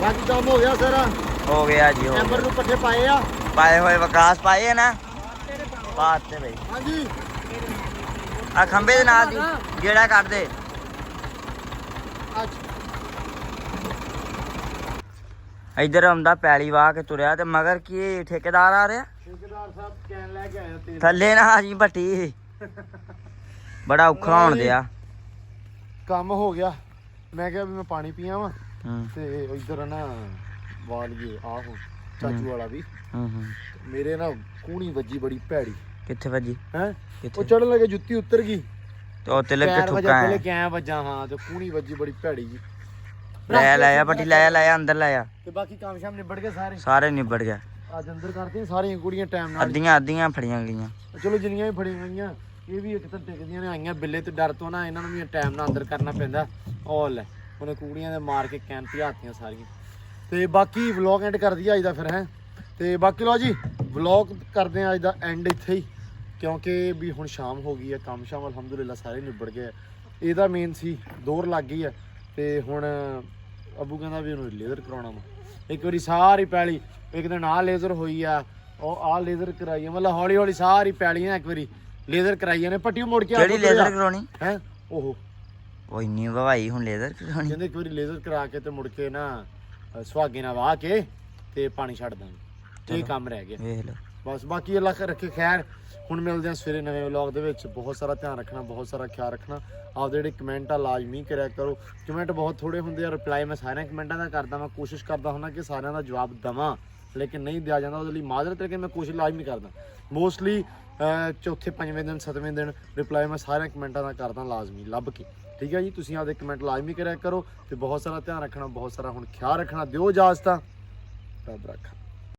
ਬਾਕੀ ਕੰਮ ਹੋ ਗਿਆ ਸਾਰਾ। ਹੋ ਗਿਆ ਜੀ, ਹੋ ਮੈਂਬਰ ਗਿਆ। ਨੂੰ ਪੱਠੇ ਪਾਏ ਆ। ਪਾਏ ਹੋਏ ਵਿਕਾਸ ਪਾਏ ਆ ਨਾ, ਪਾਤੇ ਬਈ। ਹਾਂਜੀ ਆ ਖੰਬੇ ਦੇ ਨਾਲ ਦੀ ਗੇੜਾ ਕੱਢ ਦੇ। ਅੱਛਾ ਇੱਧਰ ਆਉਂਦਾ ਪੈਲੀ ਵਾਹ ਕੇ ਤੁਰਿਆ ਤੇ ਮਗਰ ਕੀ ਠੇਕੇਦਾਰ ਆ ਰਿਹਾ। ਠੇਕੇਦਾਰ ਸਾਹਿਬ ਕੈਨ ਲੈ ਕੇ ਆਇਆ ਤੇਲ। ਥੱਲੇ ਨਾ ਆ ਜੀ ਭੱਟੀ, ਬੜਾ ਔਖਾ ਹੋਣ ਦਿਆ। ਕੰਮ ਹੋ ਗਿਆ। ਮੈਂ ਕਿਹਾ ਵੀ ਮੈਂ ਪਾਣੀ ਪੀਆਂ ਵਾ ਹੂੰ ਤੇ ਇੱਧਰ ਨਾ ਵਾਲੀਏ ਆਹੋ ਚਾਚੂ ਵਾਲਾ ਵੀ ਹੂੰ ਮੇਰੇ ਨਾ ਕੂਣੀ ਵੱਜੀ ਬੜੀ ਭੈੜੀ। ਕਿੱਥੇ ਵੱਜੀ? ਹੈ ਕਿੱਥੇ? ਉਹ ਚੜਨ ਲੱਗੇ ਜੁੱਤੀ ਉੱਤਰ ਗਈ ਤੇ ਉਹ ਤਿਲਕ ਕੇ ਪੈਰ ਵਜਾ ਠੁੱਕਾ ਕੋਲੇ ਹੈ। ਕਿਆ ਵੱਜਾ। ਹਾਂ ਤੇ ਕੂਣੀ ਵੱਜੀ ਬੜੀ ਭੈੜੀ ਜੀ। ਲੈ ਆ ਭੱਟੀ, ਲੈ ਆ ਅੰਦਰ ਲੈ ਆ। ਤੇ ਬਾਕੀ ਕੰਮ ਸ਼ਾਮ ਨਿਬੜ ਗਏ ਸਾਰੇ। ਸਾਰੇ ਨਿਬੜ ਗਿਆ। ਅੱਜ ਅੰਦਰ ਕਰਤੀਆਂ ਸਾਰੀਆਂ ਕੁੜੀਆਂ ਟਾਈਮ ਨਾਲ। ਅੱਧੀਆਂ ਫੜੀਆਂ ਗਈਆਂ। ਚਲੋ ਜਿੰਨੀਆਂ ਵੀ ਫੜੀਆਂ ਗਈਆਂ ਇਹ ਵੀ ਇੱਕ ਤਾਂ ਟਿਕਦੀਆਂ ਨੇ ਆਈਆਂ ਬਿੱਲੇ ਤੇ ਡਰ ਤੋਂ ਨਾ, ਇਹਨਾਂ ਨੂੰ ਵੀ ਟਾਈਮ ਨਾਲ ਅੰਦਰ ਕਰਨਾ ਪੈਂਦਾ। ਉਹ ਲੈ ਉਹਨੇ ਕੁੜੀਆਂ ਦੇ ਮਾਰ ਕੇ ਕੈਨ ਭਜਾਤੀਆਂ ਸਾਰੀਆਂ। ਤੇ ਬਾਕੀ ਵਲੌਗ ਐਂਡ ਕਰ ਦਈਏ ਅੱਜ ਦਾ ਫਿਰ। ਹੈ ਤੇ ਬਾਕੀ ਲਓ ਜੀ ਵਲੌਗ ਕਰਦੇ ਆ ਅੱਜ ਦਾ ਐਂਡ ਇੱਥੇ ਹੀ, ਕਿਉਂਕਿ ਵੀ ਹੁਣ ਸ਼ਾਮ ਹੋ ਗਈ ਹੈ। ਕੰਮ ਸ਼ਾਮ ਅਲਹਮਦੁਲਿਲਾ ਸਾਰੇ ਨਿਬੜ ਗਏ। ਇਹਦਾ ਮੇਨ ਸੀ ਦੋਰ ਲੱਗ ਗਈ ਹੈ ਤੇ ਹੁਣ ਅੱਬੂ ਕਹਿੰਦਾ ਵੀ ਉਹਨੂੰ ਲੇਜ਼ਰ ਕਰਾਉਣਾ ਵਾ। ਇੱਕ ਵਾਰੀ ਸਾਰੀ ਪੈਲੀ ਇੱਕ ਦਿਨ ਆਹ ਲੇਜ਼ਰ ਹੋਈ ਆ, ਉਹ ਆਹ ਲੇਜ਼ਰ ਕਰਾਈ ਆ। ਮਤਲਬ ਹੌਲੀ ਹੌਲੀ ਸਾਰੀ ਪੈਲੀਆਂ ਇੱਕ ਵਾਰੀ ਲੇਜ਼ਰ ਕਰਾਈਆਂ ਨੇ। ਪੱਟੀ ਮੁੜ ਕੇ ਕਿਹੜੀ ਲੇਜ਼ਰ ਕਰਾਉਣੀ ਹੈ? ਉਹ ਇੰਨੀ ਵਵਾਈ ਹੁਣ ਲੇਜ਼ਰ ਕਰਾਉਣੀ। ਕਹਿੰਦੇ ਇੱਕ ਵਾਰੀ ਲੇਜ਼ਰ ਕਰਾ ਕੇ ਤੇ ਮੁੜ ਕੇ ਨਾ ਸੁਹਾਗੇ ਨਾਲ ਵਾਹ ਕੇ ਤੇ ਪਾਣੀ ਛੱਡ ਦਾਂਗੇ। ਇਹ ਕੰਮ ਰਹਿ ਗਿਆ। ਵੇਖ ਲਓ ਬਸ ਬਾਕੀ ਅੱਲਾਹ ਰੱਖੇ ਖੈਰ। ਹੁਣ ਮਿਲਦੇ ਹਾਂ ਸਵੇਰੇ ਨਵੇਂ ਵਲੌਗ ਦੇ ਵਿੱਚ। ਬਹੁਤ ਸਾਰਾ ਧਿਆਨ ਰੱਖਣਾ, ਬਹੁਤ ਸਾਰਾ ਖਿਆਲ ਰੱਖਣਾ। ਆਪਦੇ ਜਿਹੜੇ ਕਮੈਂਟ ਆ ਲਾਜ਼ਮੀ ਕਰਿਆ ਕਰੋ। ਕਮੈਂਟ ਬਹੁਤ ਥੋੜੇ ਹੁੰਦੇ ਆ, ਰਿਪਲਾਈ ਮੈਂ ਸਾਰਿਆਂ ਕਮੈਂਟਾਂ ਦਾ ਕਰਦਾ। ਮੈਂ ਕੋਸ਼ਿਸ਼ ਕਰਦਾ ਹੁੰਦਾ ਕਿ ਸਾਰਿਆਂ ਦਾ ਜਵਾਬ ਦੇਵਾਂ, ਲੇਕਿਨ ਨਹੀਂ ਦਿਆ ਜਾਂਦਾ। ਉਹਦੇ ਲਈ ਮਾਜ਼ਰਤ ਹੈ ਕਿ ਮੈਂ ਕੋਸ਼ਿਸ਼ ਲਾਜ਼ਮੀ ਕਰਦਾ। ਮੋਸਟਲੀ ਚੌਥੇ 5ਵੇਂ ਦਿਨ 7ਵੇਂ ਦਿਨ ਰਿਪਲਾਈ ਮੈਂ ਸਾਰਿਆਂ ਕਮੈਂਟਾਂ ਦਾ ਕਰਦਾ ਲਾਜ਼ਮੀ ਲੱਭ ਕੇ। ਠੀਕ ਹੈ ਜੀ, ਤੁਸੀਂ ਆਪਦੇ ਕਮੈਂਟ ਲਾਜ਼ਮੀ ਕਰਿਆ ਕਰੋ। ਤੇ ਬਹੁਤ ਸਾਰਾ ਧਿਆਨ ਰੱਖਣਾ, ਬਹੁਤ ਸਾਰਾ ਹੁਣ ਖਿਆਲ ਰੱਖਣਾ। ਦਿਓ ਇਜਾਜ਼ਤ, ਰੱਬ ਰੱਖਾ।